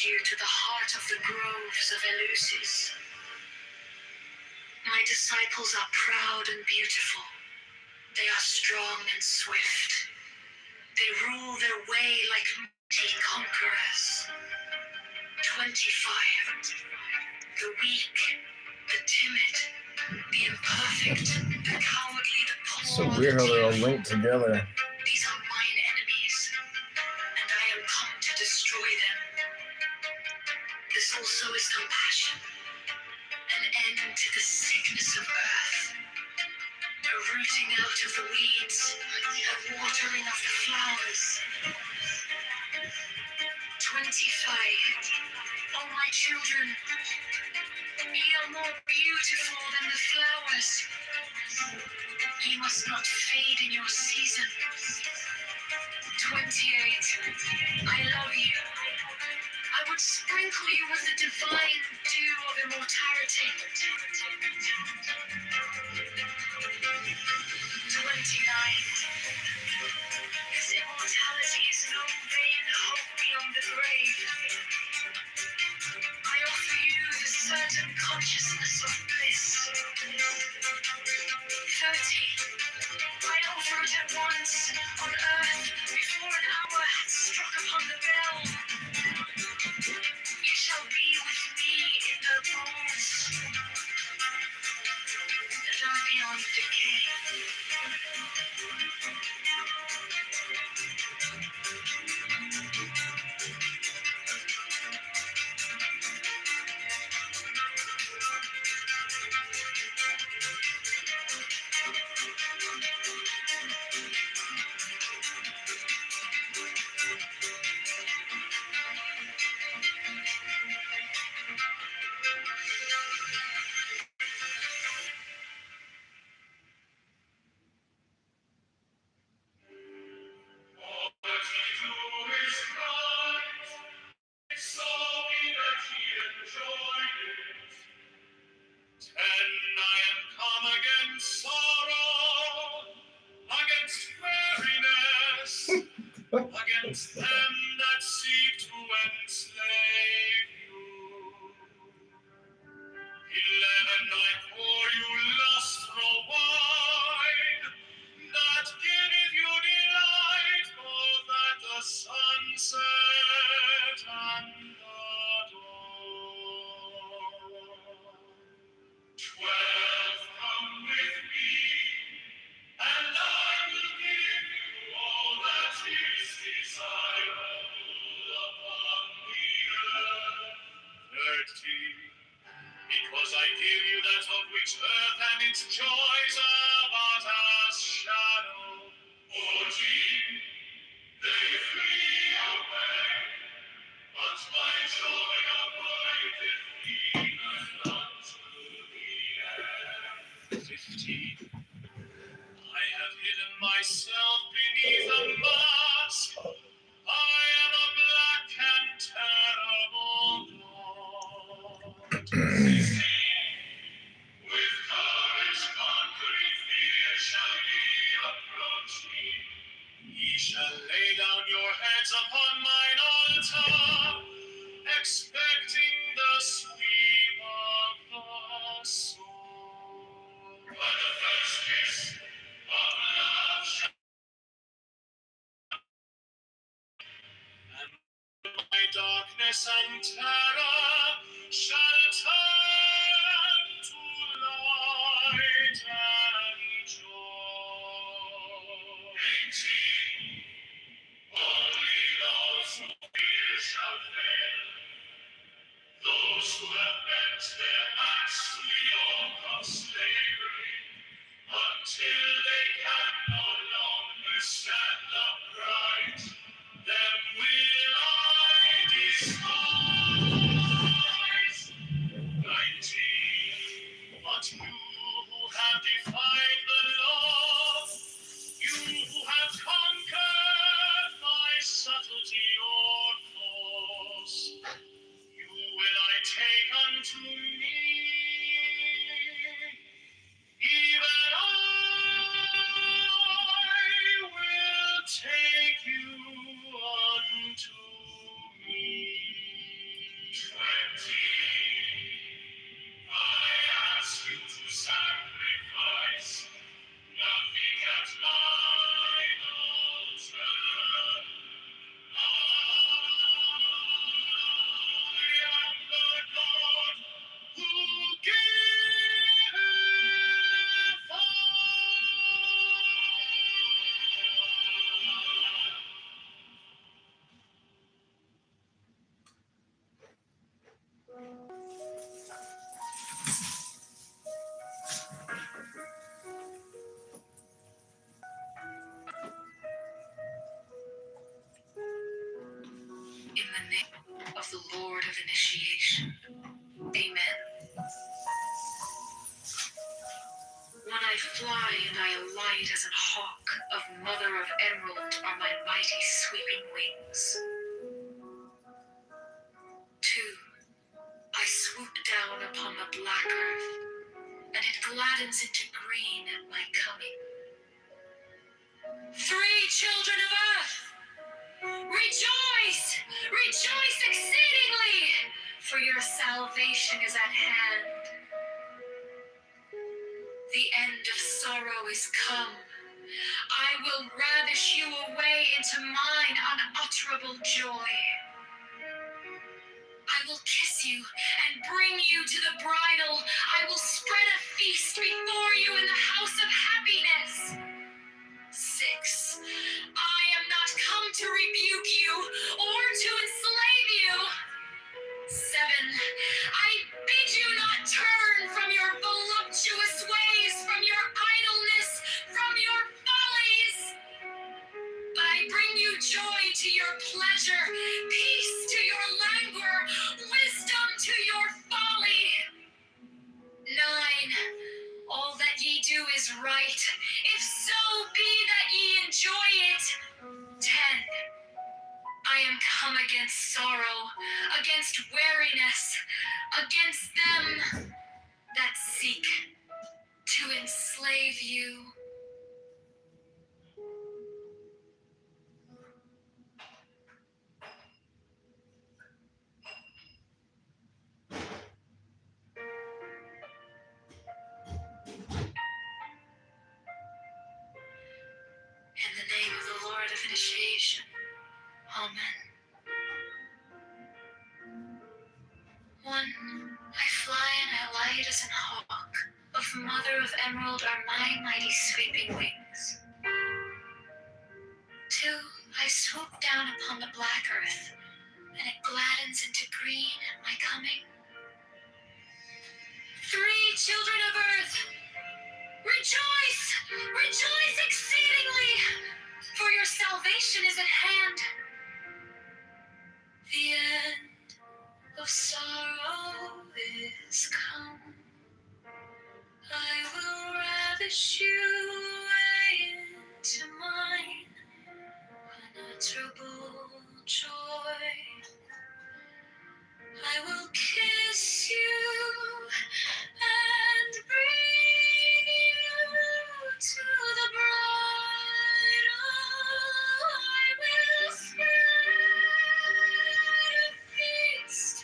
you to the heart of the groves of Eleusis. My disciples are proud and beautiful. They are strong and swift. They rule their way like mighty conquerors. 25. The weak, the timid, the imperfect, the cowardly, the poor. So weird how they're all linked together. These are mine enemies, and I am come to destroy them. This also is compassion, an end to the sickness of earth, a rooting out of the weeds, a watering of the flowers. 25. Oh, my children, ye are more beautiful than the flowers. Ye must not fade in your season. 28. I love you. I would sprinkle you with the divine dew of immortality. 29. This immortality is no vain hope beyond the grave. I offer you the certain consciousness of bliss. 30. I offer it at once on earth before an hour had struck upon the bell. You shall be with me in the bones that are beyond decay. Against them that seek to enslave you. 11, I pour you lustral wine, that giveth you delight both at the sunset and the dawn. 12, come with me, and I will give you all that is desirable upon the earth. 13, because I give you that of which earth and its joys are but as shadow. 14, they flee away, but my joy abideth even unto the end. 15, I have hidden myself beneath a mask. I am a black and terrible God. 16, with courage conquering fear shall ye approach me. Ye shall lay down your heads upon mine altar, expecting the sweep of the sword. But the first kiss of love shall my darkness and terror shall turn to light and joy. 18, only those who fear shall fail, those who have bent their backs to the yoke of slavery, until they can no longer stand upright. Them will I despise. I In the name of the Lord of Initiation. Amen. When I fly and I alight as an hawk, of mother of emerald are my mighty sweeping wings. 2. I swoop down upon the black earth, and it gladdens into green at my coming. 3 children of earth, rejoice! Rejoice exceedingly, for your salvation is at hand. The end of sorrow is come. I will ravish you away into mine unutterable joy. I will kiss you and bring you to the bridal. I will spread a feast before you in the house of happiness. 6. I am not come to rebuke you or to enslave you. 7. I bid you not turn from your voluptuous ways, from your idleness, from your follies. But I bring you joy to your pleasure, peace to your languor, wisdom to your folly. 9. All that ye do is right, if so be that ye enjoy it. 10. I am come against sorrow, against weariness, against them that seek to enslave you. In the name of the Lord of Initiation. Amen. 1. I fly and I light as an hawk. Of mother of emerald are my mighty sweeping wings. 2. I swoop down upon the black earth, and it gladdens into green at my coming. 3 children of earth, rejoice! Rejoice exceedingly, for your salvation is at hand. The end of sorrow is come. I will ravish you away into mine unutterable joy. I will kiss you and bring you to the bridal. I will spread a feast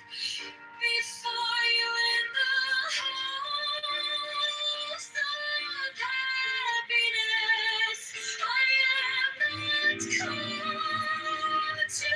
before you in the house of happiness. I am not come to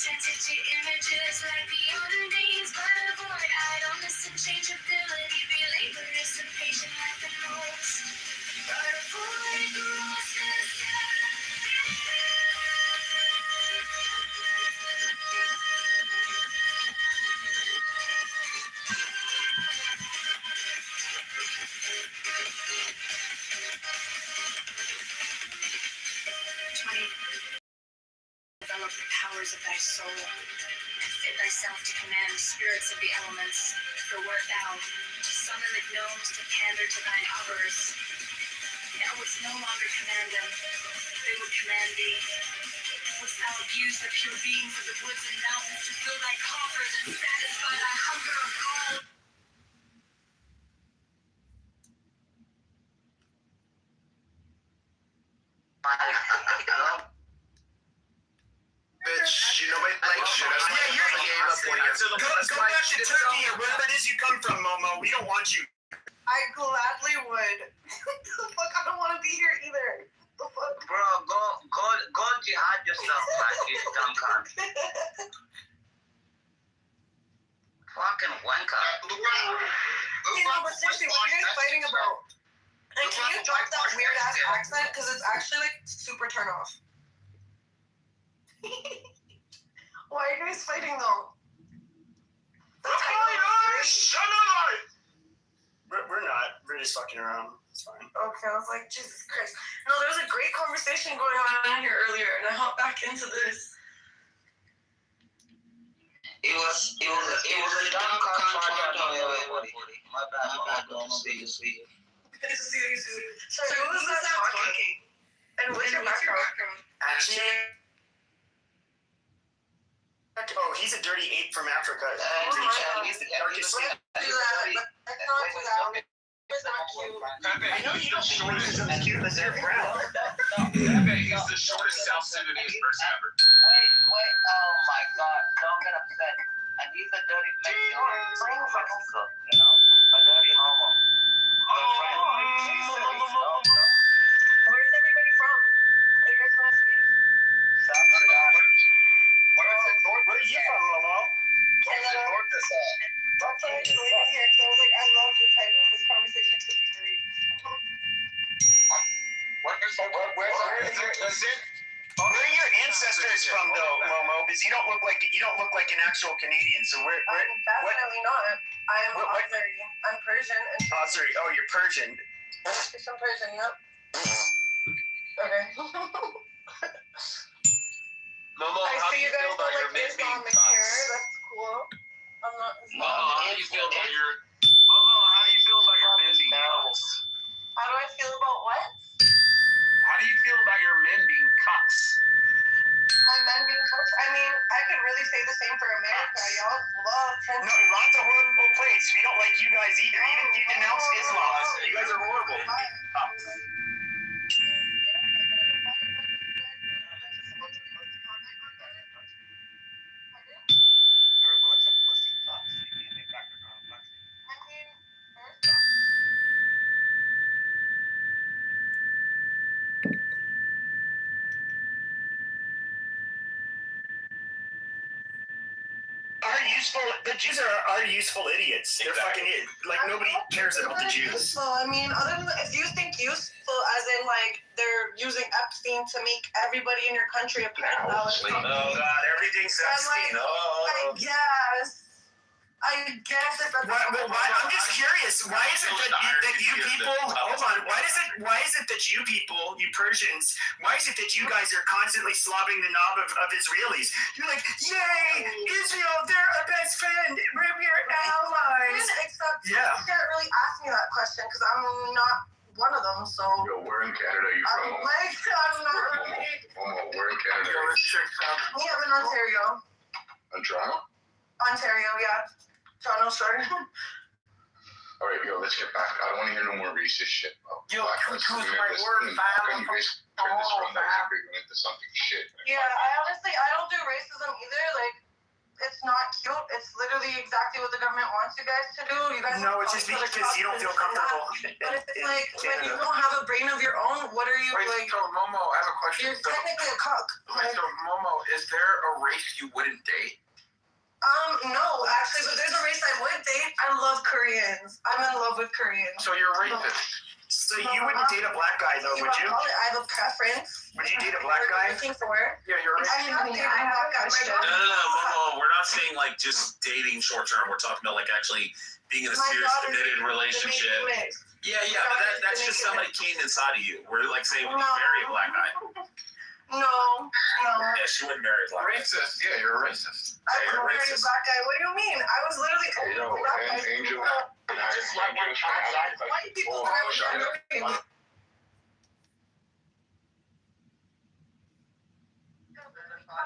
to images like beyond names, but avoid idleness and changeability. Be laborious and patient like the most, but avoid grossness. Develop the powers of thy soul, and fit thyself to command the spirits of the elements. For wert thou to summon the gnomes to pander to thine avarice, thou wouldst no longer command them, they would command thee. Wouldst thou abuse the pure beings of the woods and mountains to fill thy coffers and satisfy thy hunger of gold? Bitch, you know what? Like, shit. Yeah, you're game up when you go back to Turkey or wherever it is you come from, Momo. We don't want you. I gladly would. The fuck? I don't want to be here either. The fuck? Bro, go jihad yourself, man. You dumb cunt. Fucking wanker. You know, but seriously, what are you guys fighting about? And can you drop that weird ass accent? Because it's actually like super turn off. Why are you guys fighting though? We're not. We're just fucking around. It's fine. Okay, I was like, Jesus Christ. No, there was a great conversation going on here earlier, and I hopped back into this. It was a dumb contract on everybody. My bad, don't see you. Good to see you, Sue. So who was that talking? And what's your background? Actually, oh, he's a dirty ape from Africa. He's the darkest. Do that. Let's not do that. It's not cute. I know you don't think he's as cute as you're brown. He's the shortest South Sudanese person ever. Wait, oh my god, don't get upset. And he's a dirty Mexican, you know? A dirty homo. Where's everybody from? Are you guys from the States? South Sudan. Where are you from, Momo? Canada. That's why I joined in here, because I was like, I love the title. This conversation could be great. Where are your ancestors from, though, Momo? Because you don't look like an actual Canadian. So where? Definitely not. I am Azeri. I'm Persian. And Oh, sorry. Oh, you're Persian. I'm Persian. Yep. Okay. Momo, I how do see you you guys feel about are your like men being Islamic here. cucks? That's cool. I'm not Momo, how do you feel about your men being cucks? How do I feel about what? How do you feel about your men being cucks? My men being coached? I mean, I could really say the same for America. Y'all love Trump. No, Iran's a horrible place. We don't like you guys either. Even if you denounce Islam, you guys are horrible. The Jews are useful idiots. They're fucking like nobody cares about the Jews. So I mean, other than if you think useful, as in like they're using Epstein to make everybody in your country a pedophile. Oh God, everything's Epstein. I guess if that's why, I'm just curious. Why is it that you people? Hold on. Why is it that you people, you Persians, why is it that you guys are constantly slobbing the knob of Israelis? You're like, yay, Israel, they're a best friend. We're allies. Except Yeah. you can't really ask me that question because I'm not one of them. So Yo, where in Canada are you from? I'm not really. Momo, where in Canada? We have in Ontario. In Toronto? Ontario, yeah. Toronto, sorry. All right, yo, let's get back. I don't want to hear no more racist shit. Yo, choose my word, fam. How can you guys turn this from like into something shit? Yeah, I don't do racism either. Like, it's not cute. It's literally exactly what the government wants you guys to do. You guys No, it's just because you don't feel comfortable. But it's like when you don't have a brain of your own, what are you Wait, like? so Momo, I have a question. You're technically a cook. Wait, so Momo, is there a race you wouldn't date? No, actually, but there's a race I would date. I love Koreans. I'm in love with Koreans. So you're racist. So you wouldn't date a black guy though, would you? I have a preference. Would you date a black guy? Looking for. Yeah, you're I racist. have dated a black guy. My No, daughter- Momo, we're not saying like just dating short term. We're talking about like actually being in a My serious daughter's committed the relationship. main mix. Yeah, but that's just somebody came inside of you. We're like saying, would you marry a black guy? No. Yeah, she wouldn't marry a black guy. Racist. Yeah, you're a racist. I you're would marry a racist. black guy. What do you mean? I was literally Hey, yo, black and guys. Angel. Just like one outside. White people Oh, that I would shut up. marry.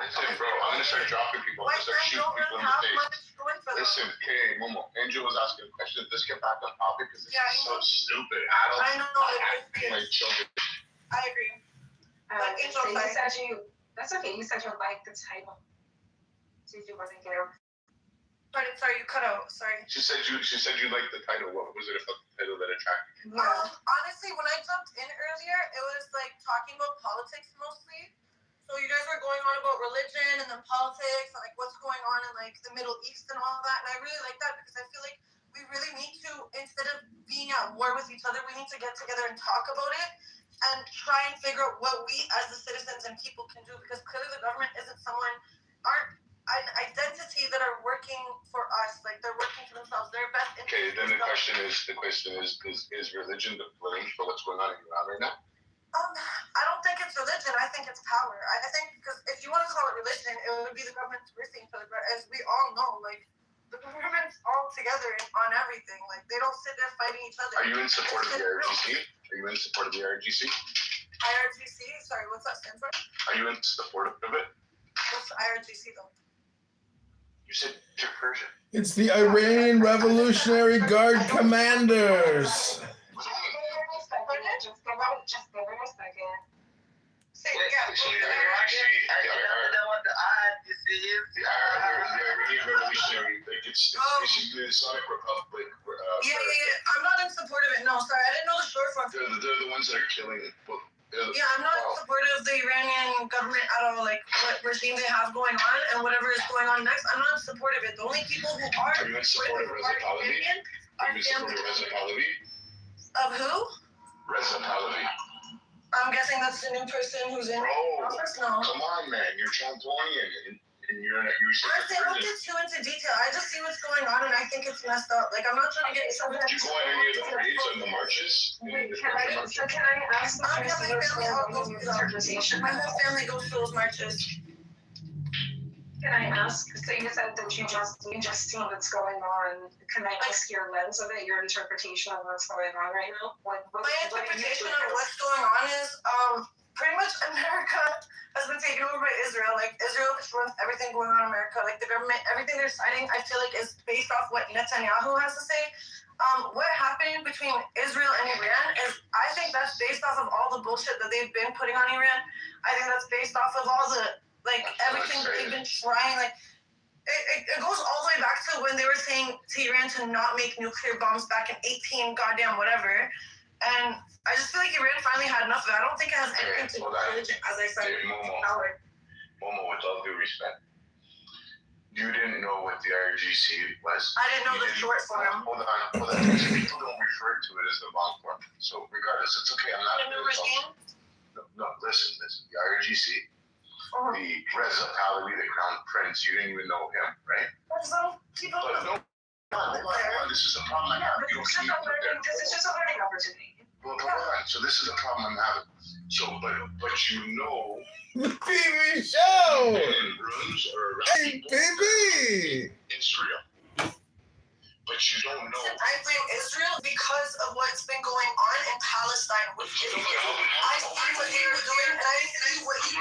Listen, bro, I'm gonna start dropping people. I'm White gonna start men shooting don't people really in the have face. much going for them. Listen, okay, Momo. Angel was asking a question. Let's get back on topic because this Yeah, is so stupid. Adults I know acting like children. I agree. Angel, So you sorry. said that's okay. You said you liked the title. So you wasn't there. Sorry, you cut out. Sorry. She said you liked the title. What was it about the title that attracted you? Honestly, when I jumped in earlier, it was like talking about politics mostly. So you guys were going on about religion and then politics and like what's going on in like the Middle East and all of that. And I really like that because I feel like we really need to, instead of being at war with each other, we need to get together and talk about it and try and figure out what we as the citizens and people can do, because clearly the government aren't an identity that are working for us. Like they're working for themselves. They're best interests. Okay, then the question is religion the blame for what's going on in Iran right now? I don't think it's religion. I think it's power. I think because if you want to call it religion, it would be the government's worst thing for the, as we all know, like the government's all together on everything. Like they don't sit there fighting each other. Are you in support of the IRGC? Are you in support of the IRGC? IRGC? Sorry, what's that stand for? Are you in support of it? What's IRGC though? You said you're Persian. It's the Iranian Revolutionary Guard Commanders. Just give it a second. Say it again. So the IRGC, know what the IRGC is? the Iranian Revolutionary, like it's basically the Islamic Republic. Yeah. I'm not in support of it. No, sorry, I didn't know the short form. They're the ones that are killing. Well, Yeah, I'm not in support of the Iranian government at all. Like what regime they have going on and whatever is going on next, I'm not in support of it. The only people who are Are you in support of Reza Pahlavi? Are you in support of Reza Pahlavi? of who? Reza Pahlavi. I'm guessing that's the new person who's in Bro, office. No. come on, man. You're Trantonian and you're Honestly, I don't get too into detail. I just see what's going on and I think it's messed up. Like I'm not trying to get something. Did you go on any of the parades and the marches? Wait, can I ask the My person what's going on with your interpretation? My whole family goes to those marches. Can I ask? So you said that you just see what's going on. Can I ask your lens of it, your interpretation of what's going on right now? My interpretation of what's going on is pretty much America has been taken over by Israel. Like Israel runs everything going on in America. Like the government, everything they're citing, I feel like is based off what Netanyahu has to say. What happened between Israel and Iran is, I think that's based off of all the bullshit that they've been putting on Iran. I think that's based off of all the everything that they've been trying. Like it goes all the way back to when they were saying to Iran to not make nuclear bombs back in 18 goddamn whatever. And I just feel like Iran finally had enough of it. I don't think it has anything to do with religion, as I said. Momo, with all due respect, you didn't know what the IRGC was. I didn't know the short form. Hold on. People don't refer to it as the long form. So regardless, it's okay. I'm not. The new regime? No, listen. The IRGC. The Reza Pahlavi, the Crown Prince, you didn't even know him, right? People But no, hold on. This is a problem I have. You don't see it there. This is just a learning opportunity. Well, hold on. So this is a problem I'm having. So, but you know, The TV show. in rooms or Hey, baby. Israel, but you don't know. I blame Israel because of what's been going on in Palestine with Israel. I see what they were doing and I see what he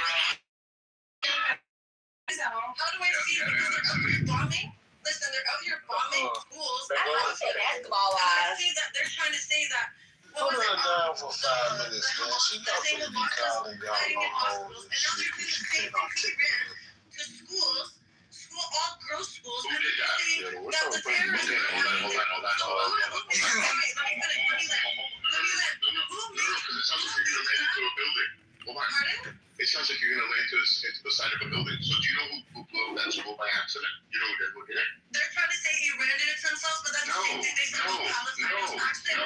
How do I see it? Because they're out here bombing. Listen, they're out here bombing schools. I don't say basketball wise. They're trying to say that. Hold her down for 5 minutes, man. She not They gonna be calling y'all no hoes and shit because you came out taking it. to schools, all girls accident? You know who did it? They're trying to say Iran did it to themselves, but that's the same thing they said about Palestine. It was actually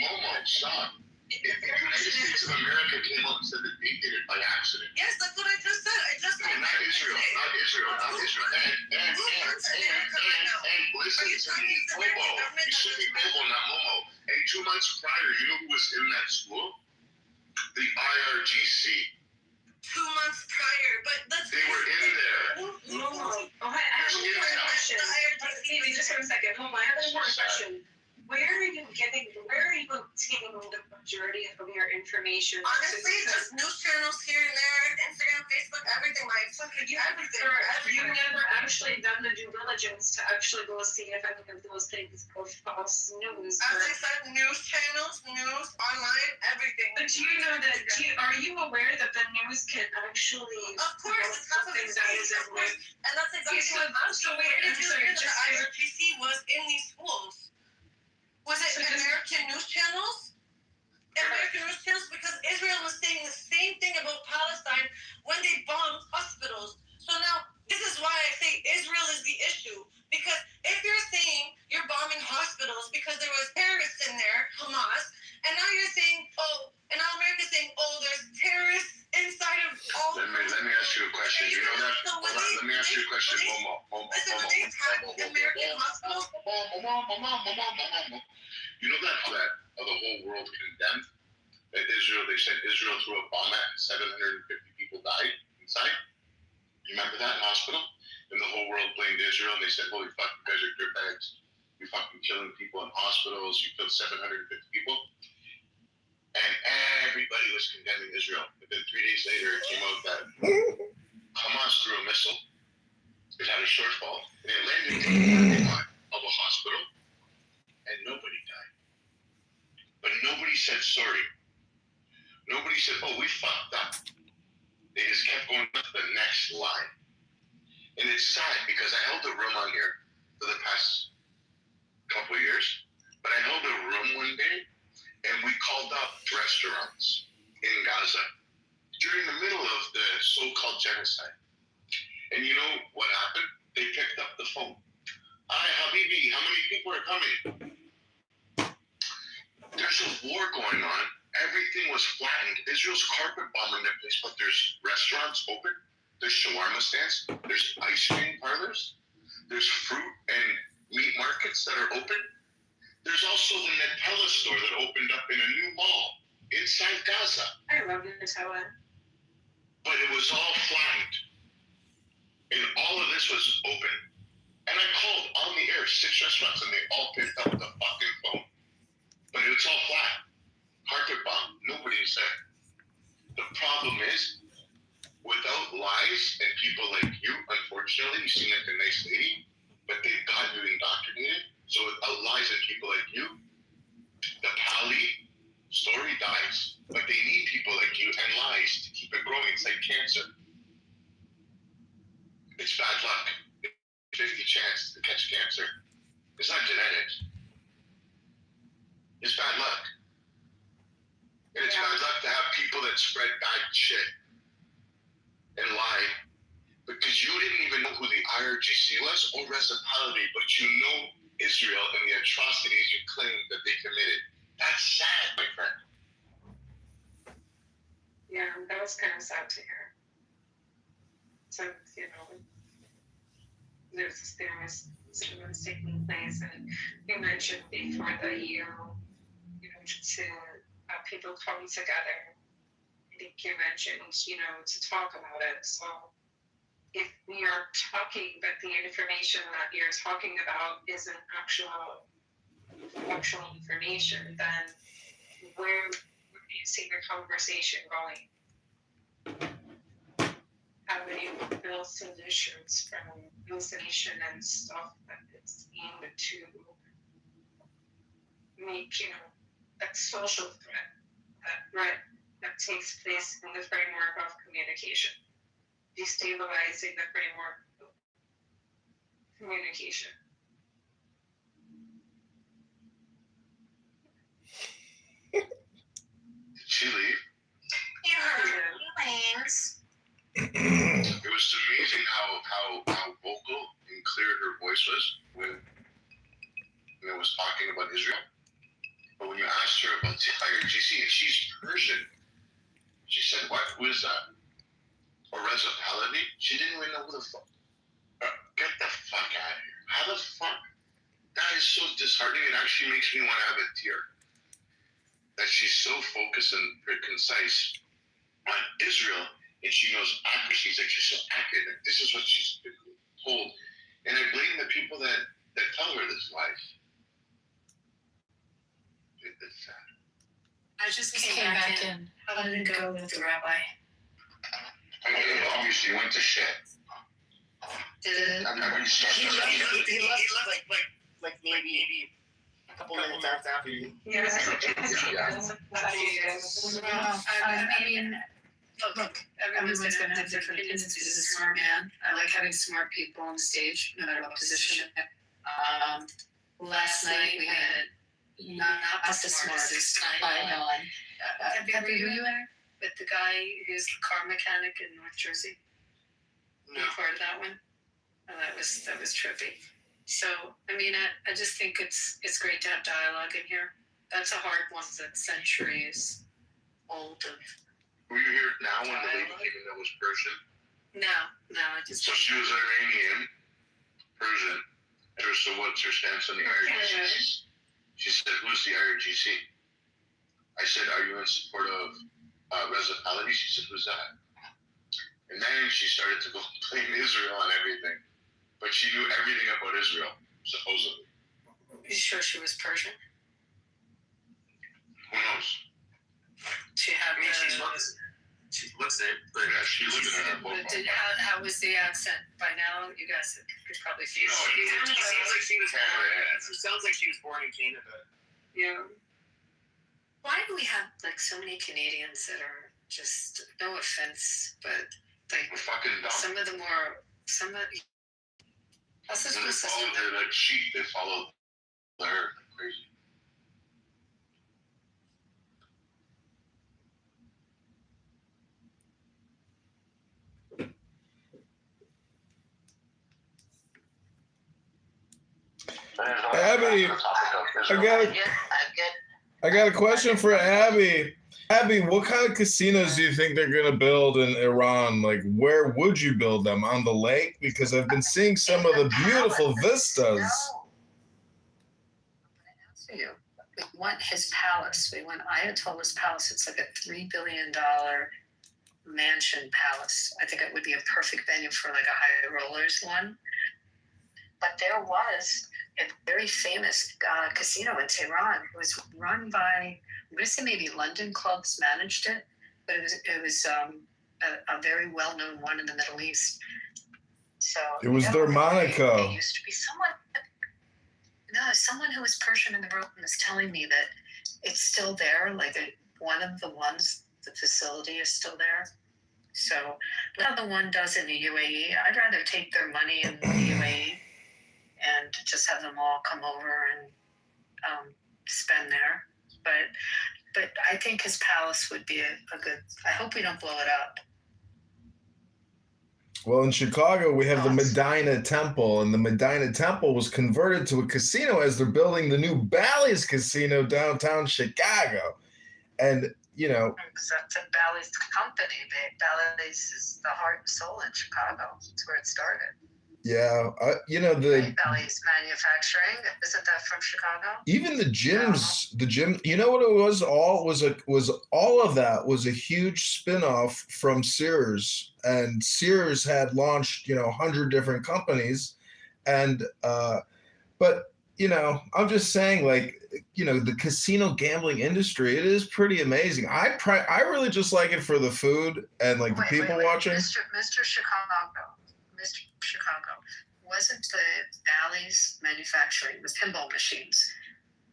Momo, stop. If the United States of America came up and said that they did it by accident. Yes, that's what I just said. I just said Not Israel. And listen to me, Bobo. You should be Bobo, not Momo. And 2 months prior, you know who was in that school? The IRGC. 2 months prior, but that's They were in there. Oh, I have an important question. Stevie, just for a second. Hold on, I have an important question. Where are you getting the majority of your information? Honestly, just news channels here and there, Instagram, Facebook, everything. Like, fucking everything. You've never actually done the due diligence to actually go see if any of those things are false news. As I said, news channels, news, online, everything. But do you know that? Are you aware that the news can actually? Of course, it's half of things it. that isn't with. And that's exactly what I'm So wait, I'm sorry. the IRGC was in these schools. Was it American news channels? American news channels, because Israel was saying the same thing about Palestine when they bombed hospitals. So now, this is why I say Israel is the issue. Because if you're saying you're bombing hospitals because there was terrorists in there, Hamas, and now you're saying, and now America's saying, there's terrorists inside of all. Let me ask you a question. You know that? Hold on, let me ask you a question. Momo. Listen, when they attack American hospitals. You know that the whole world condemned Israel? They said Israel threw a bomb at 750 people died inside. You remember that hospital? And the whole world blamed Israel, and they said, "Holy fuck, you guys are dirtbags. You're fucking killing people in hospitals. You killed 750 people." And everybody was condemning Israel. But then 3 days later, it came out that Hamas threw a missile. It had a shortfall, and it landed in the parking lot of a hospital, and nobody died. But nobody said sorry. Nobody said, we fucked up. They just kept going to the next line. And it's sad because I held a room on here for the past couple of years. But I held a room one day, and we called up restaurants in Gaza during the middle of the so-called genocide. And you know what happened? They picked up the phone. Hi, Habibi, how many people are coming? There's a war going on. Everything was flattened. Israel's carpet bombing their place, but there's restaurants open. There's shawarma stands. There's ice cream parlors. There's fruit and meat markets that are open. There's also the Nutella store that opened up in a new mall inside Gaza. I love Nutella. But it was all flattened. And all of this was open. And I called on the air 6 restaurants, and they all picked up the fucking phone. But it's all flat. Carpet bomb. Nobody's there. The problem is, without lies and people like you, unfortunately, you seem like a nice lady, but they've got you indoctrinated. So without lies and people like you, the Pali story dies. But they need people like you and lies to keep it growing. It's like cancer. It's bad luck. 50 chance to catch cancer. It's not genetics. It's bad luck. And it's bad luck to have people that spread bad shit and lie. Because you didn't even know who the IRGC was or Reciprocity, but you know Israel and the atrocities you claim that they committed. That's sad, my friend. Yeah, that was kind of sad to hear. So, there's this serious incidents taking place, and you mentioned before that to have people come together. I think you mentioned, to talk about it. So if we are talking, but the information that you're talking about isn't actual information, then where do you see the conversation going? How do you build solutions from hallucination and stuff that is aimed to make, that social threat, that takes place in the framework of communication, destabilizing the framework of communication. Did she leave? You heard feelings. how vocal and clear her voice was when it was talking about Israel. But when you asked her about the IRGC, and she's Persian, she said, "What? Who is that?" Or Reza Pahlavi? She didn't even know who the fuck. Get the fuck out of here! How the fuck? That is so disheartening. It actually makes me want to have a tear. That she's so focused and very concise on Israel, and she knows accuracy. She's like, she's so accurate. Like, this is what she's been told. And I blame the people that tell her this life. It's sad. I just came back in. How did it go with the rabbi? I mean, it obviously went to shit. Did it? I'm not going to start. He left like maybe a couple minutes after you. Yeah. I mean, look, everyone's gonna have different opinions. He's a smart man. I like having smart people on stage, no matter what position. Last night we had not the smartest guy on. Have you with the guy who's the car mechanic in North Jersey? No. You part of that one? Oh, that was trippy. So, I mean, I just think it's great to have dialogue in here. That's a hard one that's centuries old. Were you here now when the lady came in that was Persian? No, I just. So she was Iranian, Persian. So what's her stance on the IRGC? She said, "Who's the IRGC?" I said, "Are you in support of Reza Pahlavi?" She said, "Who's that?" And then she started to go blame Israel on everything. But she knew everything about Israel, supposedly. Are you sure she was Persian? Who knows? She had. She looks it, but Yeah, she lived in her profile. How was the accent? By now, you guys could probably feel. No, She seems like she was born. It sounds like she was born in Canada. Yeah. Why do we have like so many Canadians that are just, no offense, but like We're fucking dumb. some of them are That's the And they school follow system. her like sheep. They follow her crazy. Abby, I got a question for Abby. Abby, what kind of casinos do you think they're going to build in Iran? Like, where would you build them? On the lake? Because I've been seeing some of the beautiful vistas. No. You. We want his palace. We want Ayatollah's palace. It's like a $3 billion mansion palace. I think it would be a perfect venue for like a high rollers one. But there was a very famous casino in Tehran. It was run by, I'm going to say maybe London clubs managed it, but it was a very well-known one in the Middle East. So It was their Monaco. There used to be someone who was Persian in the room was telling me that it's still there. Like one of the ones, the facility is still there. So how the one does in the UAE, I'd rather take their money in the UAE and just have them all come over and spend there. But I think his palace would be a good. I hope we don't blow it up. Well, in Chicago, we have the Medina Temple, and the Medina Temple was converted to a casino as they're building the new Bally's Casino downtown Chicago. And, you know. That's a Bally's company. Bally's is the heart and soul in Chicago. That's where it started. Yeah, you know, Bally's Manufacturing, isn't that from Chicago? Even the gym, you know what it was? All of that was a huge spin-off from Sears, and Sears had launched, 100 different companies, and but I'm just saying, like, the casino gambling industry, it is pretty amazing. I really just like it for the food and like the people watching. Mr. Chicago, wasn't the Bally's Manufacturing with pinball machines?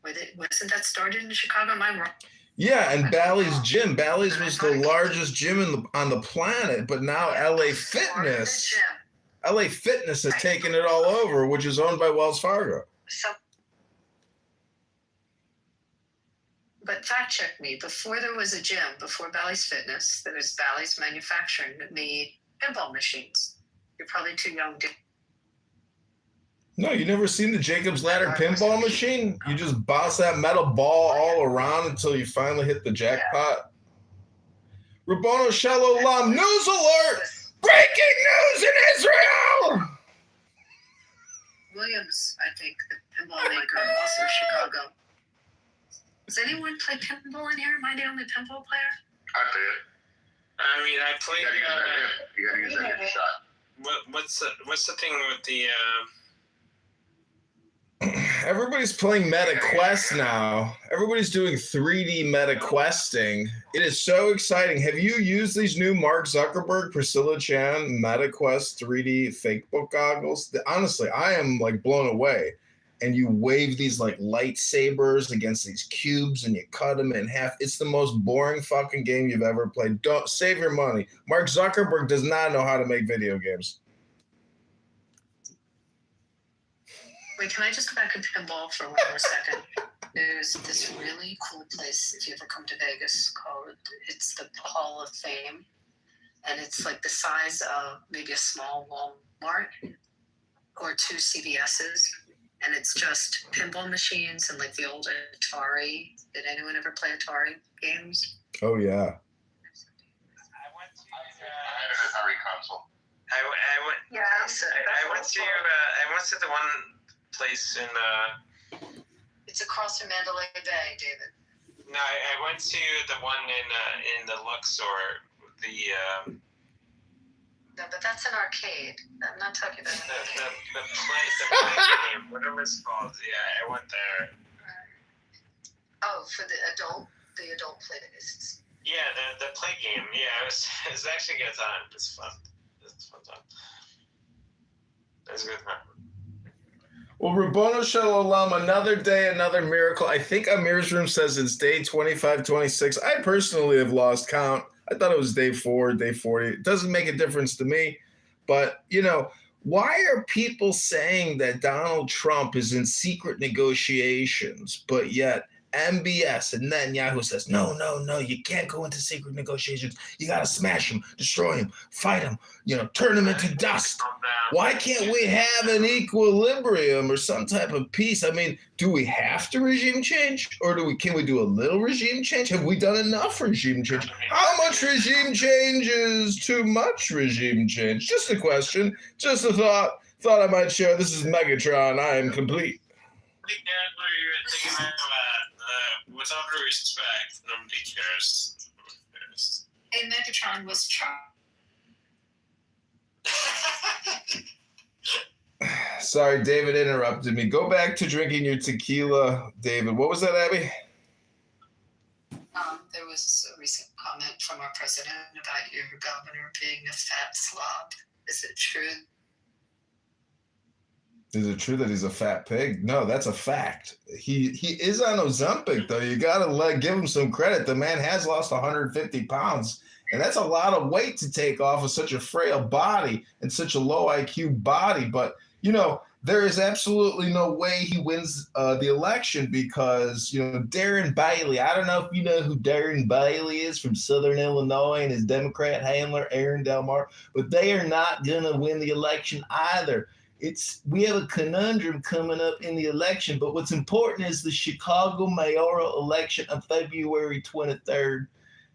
Wasn't that started in Chicago? Am I wrong? Yeah, and Bally's Gym. Bally's was the largest gym on the planet, but now LA Fitness has taken it all over, which is owned by Wells Fargo. But fact check me. Before there was a gym, before Bally's Fitness, there was Bally's Manufacturing that made pinball machines. You're probably too young to. No, you never seen the Jacob's Ladder pinball machine? You just bounce that metal ball all around until you finally hit the jackpot. Rabono Shalom, news alert! Breaking news in Israel! Williams, I think, the pinball maker, also Chicago. Does anyone play pinball in here? Am I the only pinball player? I play it. I mean, I played. You gotta use that hip shot. What's the thing with the? Everybody's playing Meta Quest now. Everybody's doing 3D Meta Questing. It is so exciting. Have you used these new Mark Zuckerberg, Priscilla Chan Meta Quest 3D fake book goggles? Honestly, I am like blown away. And you wave these like lightsabers against these cubes and you cut them in half. It's the most boring fucking game you've ever played. Don't save your money. Mark Zuckerberg does not know how to make video games. Wait, can I just go back to pinball for one more second? There's this really cool place, if you ever come to Vegas, it's the Hall of Fame. And it's like the size of maybe a small Walmart or 2 CVS's. And it's just pinball machines and like the old Atari. Did anyone ever play Atari games? Oh, yeah. I had an Atari console. I went to the one place in. It's across from Mandalay Bay, David. No, I went to the one in the Luxor. No, but that's an arcade. I'm not talking about the play game, whatever it's called. Yeah, I went there. Oh, for the adult plays. Yeah, the play game. Yeah, it was actually a good time. It's fun. It's a fun time. It was a good time. Well, Rabono Shalom, another day, another miracle. I think Amir's room says it's day 25, 26. I personally have lost count. I thought it was day 4, day 40. It doesn't make a difference to me. But, you know, why are people saying that Donald Trump is in secret negotiations, but yet MBS and Netanyahu says, no, you can't go into secret negotiations. You got to smash him, destroy him, fight him, turn him into dust. Why can't we have an equilibrium or some type of peace? I mean, do we have to regime change or can we do a little regime change? Have we done enough regime change? How much regime change is too much regime change? Just a question, just a thought I might share. This is Megatron. I am complete. I think that's what you were thinking about. With all due respect, nobody cares. Hey, Megatron was Trump. Sorry, David interrupted me. Go back to drinking your tequila, David. What was that, Abby? There was a recent comment from our president about your governor being a fat slob. Is it true? Is it true that he's a fat pig? No, that's a fact. He is on Ozempic, though. You got to give him some credit. The man has lost 150 pounds, and that's a lot of weight to take off of such a frail body and such a low IQ body. But, there is absolutely no way he wins the election because, Darren Bailey, I don't know if you know who Darren Bailey is from Southern Illinois and his Democrat handler, Aaron Delmar, but they are not going to win the election either. We have a conundrum coming up in the election, but what's important is the Chicago mayoral election on February 23rd,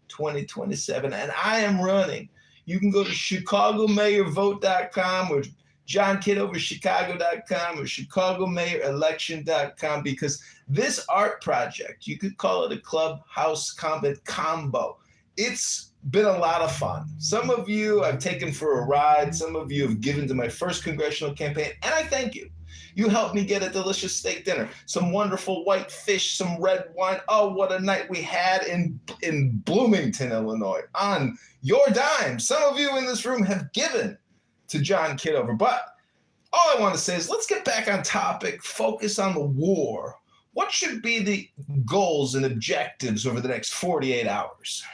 2027, and I am running. You can go to chicagomayorvote.com or johnkitoverchicago.com or chicagomayorelection.com because this art project, you could call it a clubhouse combo. It's been a lot of fun. Some of you I've taken for a ride. Some of you have given to my first congressional campaign, and I thank you. You helped me get a delicious steak dinner, some wonderful white fish, some red wine. Oh, what a night we had in Bloomington, Illinois, on your dime. Some of you in this room have given to John Kitover, but all I want to say is let's get back on topic, focus on the war. What should be the goals and objectives over the next 48 hours?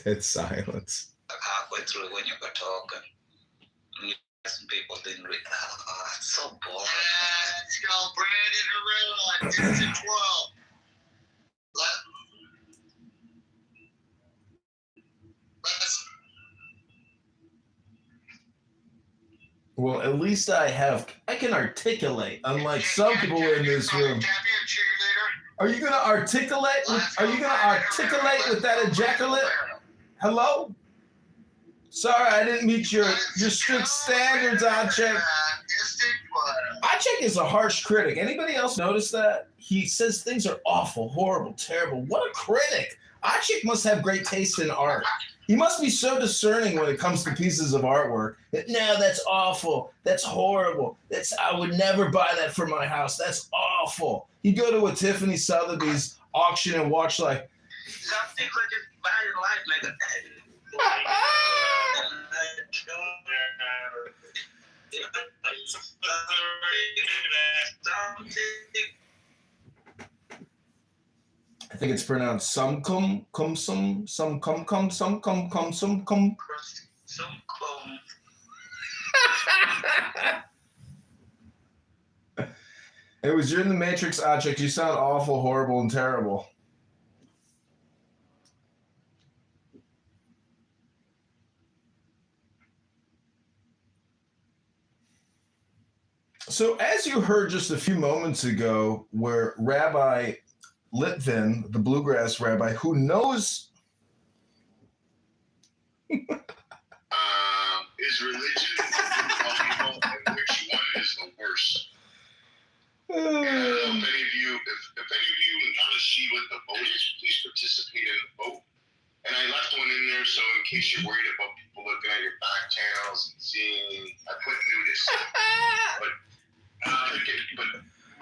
Dead silence. Halfway through when you were talking, some people didn't read. It's so boring. Let's go, Brandon Herrera. District 12. Well, at least I can articulate, unlike some people in this room. Are you gonna articulate? Are you gonna articulate with that ejaculate? Hello? Sorry, I didn't meet your strict standards, Achek. Achek is a harsh critic. Anybody else notice that? He says things are awful, horrible, terrible. What a critic. Achek must have great taste in art. He must be so discerning when it comes to pieces of artwork. No, that's awful. That's horrible. I would never buy that for my house. That's awful. He'd go to a Tiffany Sotheby's auction and watch like. Some people just buy your life like a. I think it's pronounced sumcum, sumcum. It was you're in the Matrix, Achek. You sound awful, horrible, and terrible. So as you heard just a few moments ago, where Rabbi Litvin, the bluegrass rabbi, who knows is religion and which one is the worst? And I don't know if any of you, if any of you want to see what the vote is, please participate in the vote. And I left one in there, so in case you're worried about people looking at your back channels and seeing, I put nudist. But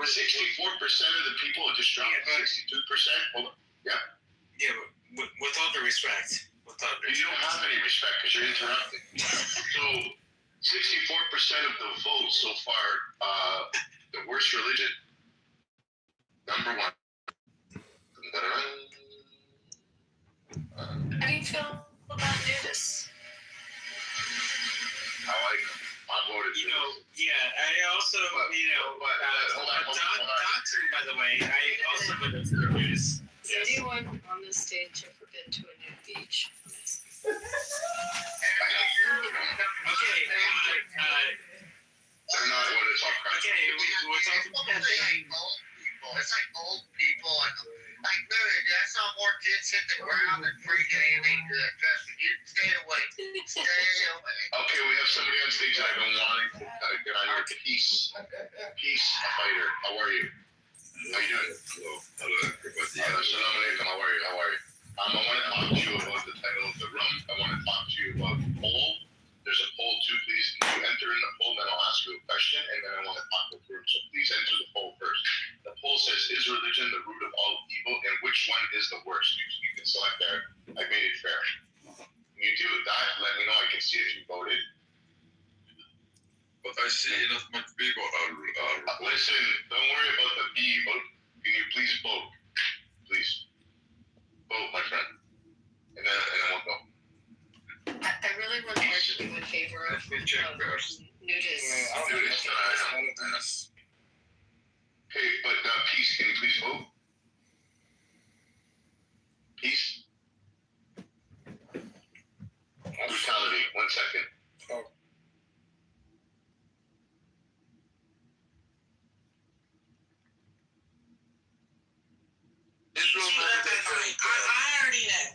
64% of the people just dropped 62%. Hold on. Yeah. Yeah, but with all due respect. You don't have any respect because you're interrupting. So 64% of the vote so far, the worst religion, number one. How do you feel about nudists? I like them. I voted for them. Yeah, I also, doctrine, by the way, I also voted for the news. Has anyone on this stage ever been to a nude beach? Okay, they're not what it's all about. Okay, we're talking about that thing. It's like old people. Like, literally, I saw more kids hit the ground than freaking anything to the trust. You stay away. Stay away. Okay, we have somebody on stage I've been wanting to get on here. Peace, fighter. How are you? How you doing? Hello, everybody. Assalamu alaikum. How are you? I want to talk to you about the title of the room. I want to talk to you about the poll. There's a poll too. Please, can you enter in the poll? Then I'll ask you a question, and then I want to talk with the room. So please enter the poll first. The poll says, "Is religion the root of all evil, and which one is the worst?" You can select there. I made it fair. When you do that, let me know. I can see if you voted. But I see enough much people are Listen, don't worry about the B vote. Can you please vote? Please. Vote, my friend. And then we'll go. I really would like to be in favor of nudists. Okay, but Peace, can you please vote? Peace? Brutality, 1 second. I already know.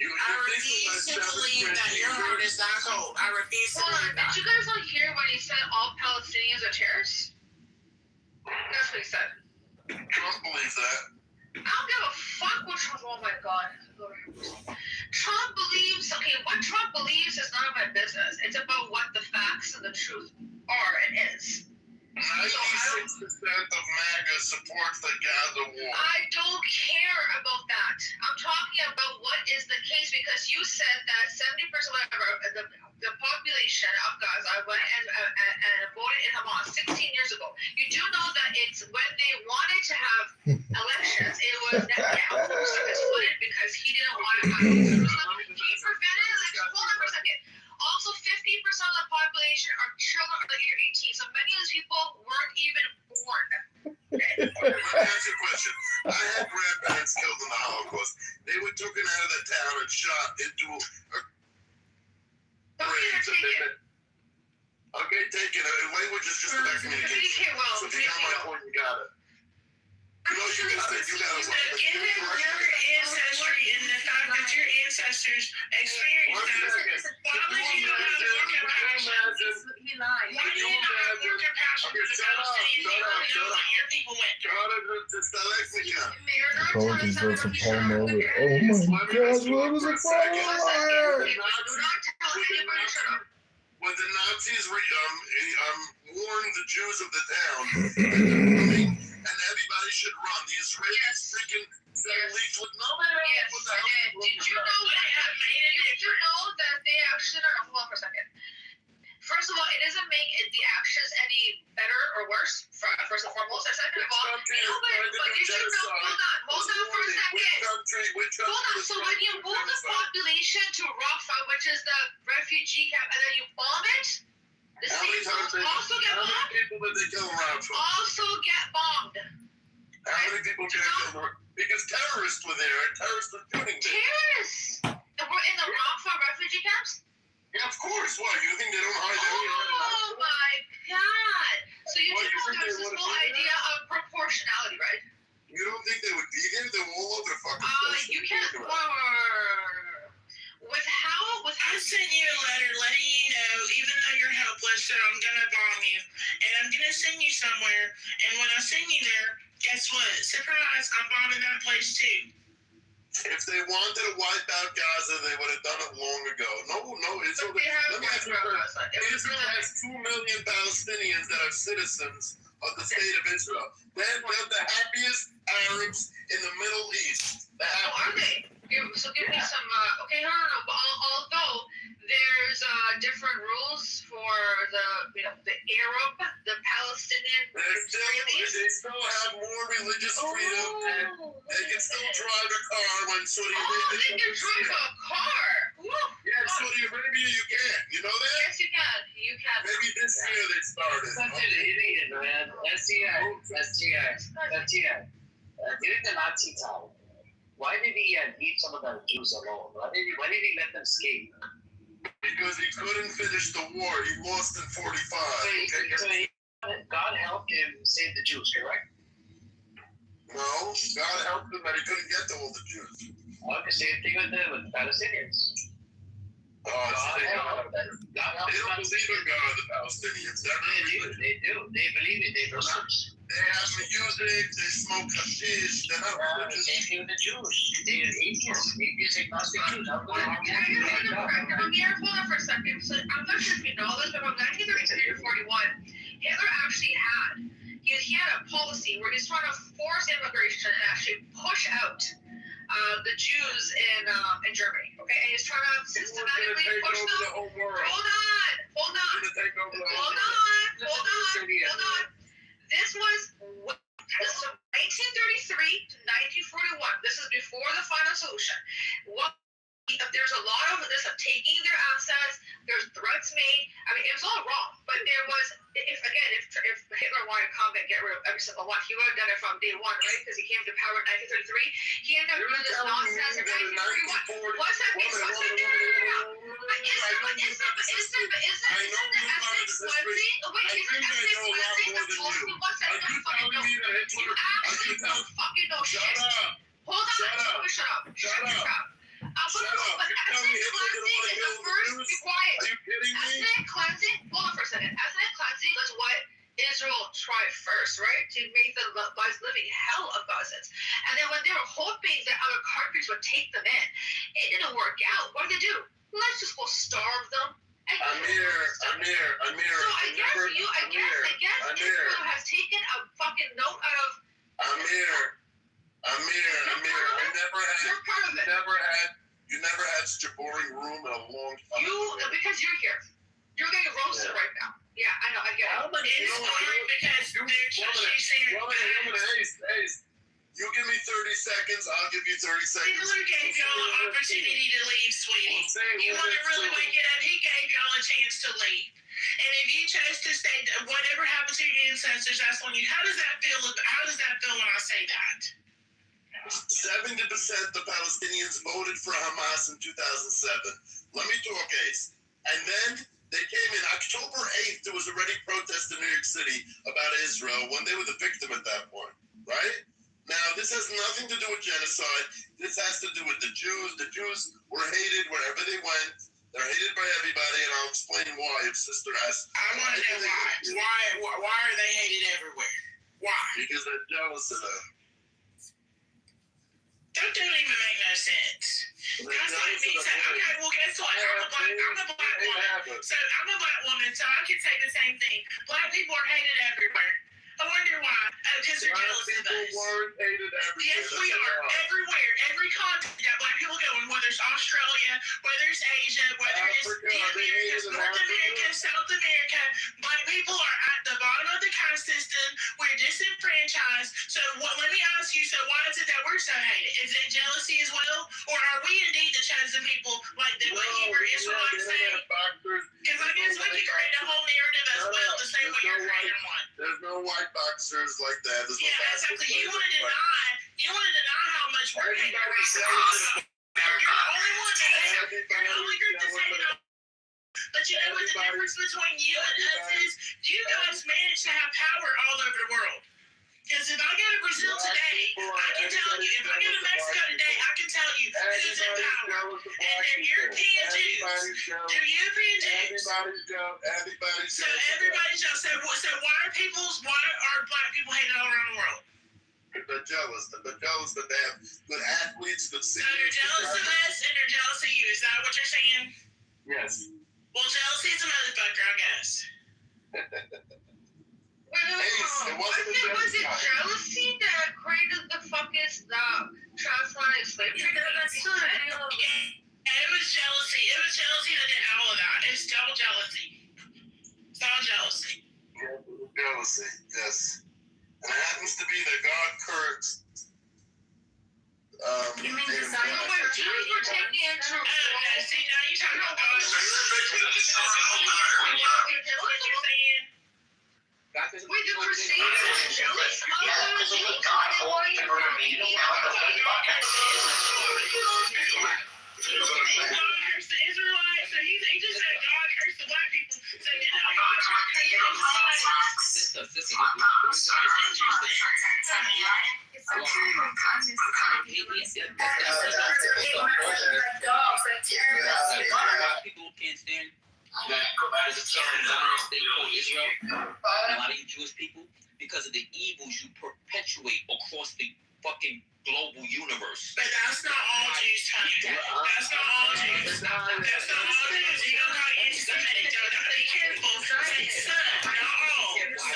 I refuse to believe that your heart is that cold. I refuse to believe that. Did you guys not hear when he said all Palestinians are terrorists? That's what he said. Trump believes that. I don't give a fuck what Trump. Oh my god. Trump believes. Okay, what Trump believes is none of my business. It's about what the facts and the truth are and is. 96% of MAGA supports the Gaza war. I don't care about that. I'm talking about what is the case because you said that 70% of the population of Gaza went and voted in Hamas 16 years ago. You do know that it's when they wanted to have elections, it was Netanyahu who split because he didn't want to have Jerusalem. He prevented it. Hold on for a second. Also, 50% of the population are children under the age of 18. So many of these people weren't even born. Okay? got it. You know you got it. You got it. So given your ancestry and the fact that your ancestors experienced that, why would you not have more compassion? He lied. Why do you not have more compassion for the Palestinian people than your people went through? Republicans vote for Paul Noble. Oh my gosh, what was it for? When the Nazis warned the Jews of the town, and everybody should run. The Israelis freaking sent leaks with no man. What the hell? Did you know what happened? Did you know that they actually, hold on for a second. First of all, it doesn't make the actions any better or worse, first and foremost. And second of all, but did you know, hold on for a second. Hold on, so when you move the population to Rafah, which is the refugee camp, and then you bomb it, the cities also get bombed? How many people did they kill around? Also get bombed. How many people get killed? Because terrorists were there, and terrorists were shooting them. Terrorists? And we're in the Rafah refugee camps? Yeah, of course. Why? You think they don't hide anywhere? Oh my God! So you do know there's this whole idea of proportionality, right? You don't think they would be there? They were all over the fucking place. You can't. I sent you a letter letting you know, even though you're helpless, that I'm gonna bomb you, and I'm gonna send you somewhere. And when I send you there, guess what? Surprise! I'm bombing that place too. If they wanted to wipe out Gaza, they would have done it long ago. No, Israel. Let me ask you first. Israel has 2 million Palestinians that are citizens of the state of Israel. They're the happiest Arabs in the Middle East. The happiest. Are they? So give me some. Okay, no. But although there's different rules for the Arab, the Palestinian, they still have more religious freedom, and they can still drive a car when Saudi Arabia. They can drive a car. Yeah, Saudi Arabia, you can. You know that? Yes, you can. You can. Maybe this year they started. Such an idiot, man. STI. During the Nazi time, why did he leave some of the Jews alone? Why did he let them escape? Because he couldn't finish the war. He lost in 45. So God helped him save the Jews, correct? No, God helped him, but he couldn't get to all the Jews. Okay, same thing with the Palestinians. They don't believe in God, the Palestinians. They do. They believe it. They believe. They have music, they smoke hashish, they're not religious. Same thing with the Jews. They're atheists. Atheists, agnostic Jews. I'm here, hold on for a second. So I'm not sure if you know this, but from 1933 to 41, Hitler actually he had a policy where he's trying to force immigration and actually push out the Jews in Germany. Okay, and he's trying to systematically push them. Hold on. This was 1933 to 1941. This is before the final solution. There's a lot of this of taking their assets. There's threats made. I mean, it was all wrong. But there was, if Hitler wanted to come and get rid of every single one, he would have done it from day one, right? Because he came to power in 1933. He ended up doing this nonsense in 1941. One second. No. Isn't the ethnic cleansing? Wait, isn't ethnic cleansing the closest? One second. You actually don't fucking know shit. Hold on. Shut up. Ethnic cleansing. Hold on for a second. Ethnic cleansing is what Israel tried first, right? To make the lives living hell of Gazans. And then when they were hoping that other countries would take them in, it didn't work out. What did they do? Let's just go starve them. Amir. So I guess Israel has taken a fucking note out of Amir, you never had such a boring room in a long time. Because you're here. You're getting roasted right now. Yeah, I know, I get it. It's boring because she's saying you give me 30 seconds, I'll give you 30 seconds. Hitler gave y'all an opportunity to leave, sweetie. You want to really wake it up? He gave y'all a chance to leave. And if you chose to stay, whatever happened to your ancestors, that's on you. How does that feel when I say that? 70% of Palestinians voted for Hamas in 2007. Let me talk, Ace. And then They came in October 8th. There was already protest in New York City about Israel when they were the victim at that point, right? Now, this has nothing to do with genocide. This has to do with the Jews. The Jews were hated wherever they went. They're hated by everybody, and I'll explain why if Sister asks. I want to know why. Why are they hated everywhere? Why? Because they're jealous of them. That don't even make no sense. That's like me saying, okay, well, guess what? I'm a black woman. So I'm a black woman, so I can say the same thing. Black people are hated everywhere. I wonder why. Because they're jealous of us. Weren't hated everywhere. Yes, we are. Everywhere. Every continent that black people go in, whether it's Australia, whether it's Asia, whether it's the Americas, North America, South America, black people are at the bottom of the caste system. We're disenfranchised. So let me ask you, so why is it that we're so hated? Is it jealousy as well? Or are we indeed the chosen people like the Hebrew Israelites say? Because I guess we could create a whole narrative as well the same way you're creating one. There's no white boxers like that. There's yeah, exactly. You want to deny how much we're hated. You're the only one that you're the only group that's hated on. But you know what the difference between you and us is? You guys manage to have power all over the world. Because if I go to Brazil today, I can tell you. If I go to Mexico today, I can tell you who's in power. And they're European Jews. They're European Jews. So everybody's jealous. So why are black people hated all around the world? They're jealous. They're jealous that they have good athletes, good singers. So they're jealous of us and they're jealous of you. Is that what you're saying? Yes. Well, jealousy is a motherfucker, I guess. Was it jealousy that created the fucking transatlantic slave trade? That's still it was jealousy. It was jealousy that did all of that. It's double jealousy. It's all jealousy. Yeah, jealousy, yes. And it happens to be that God cursed. You mean the Zion where Jews were taken into? See, now you're talking about God. Wait, the Crusaders were jealous of the Jews? The Israelites, so he just said God cursed the black people. So did not God curse the Israelites? Sister. People can't stand that there's a terrorist state called Israel, and a lot of you Jewish people, because of the evils you perpetuate across the fucking global universe. But that's not all Jews, honey. That's not all Jews. That's not all Jews. You don't call it anti-Semitic, though. Be careful. Say some, not all. Some.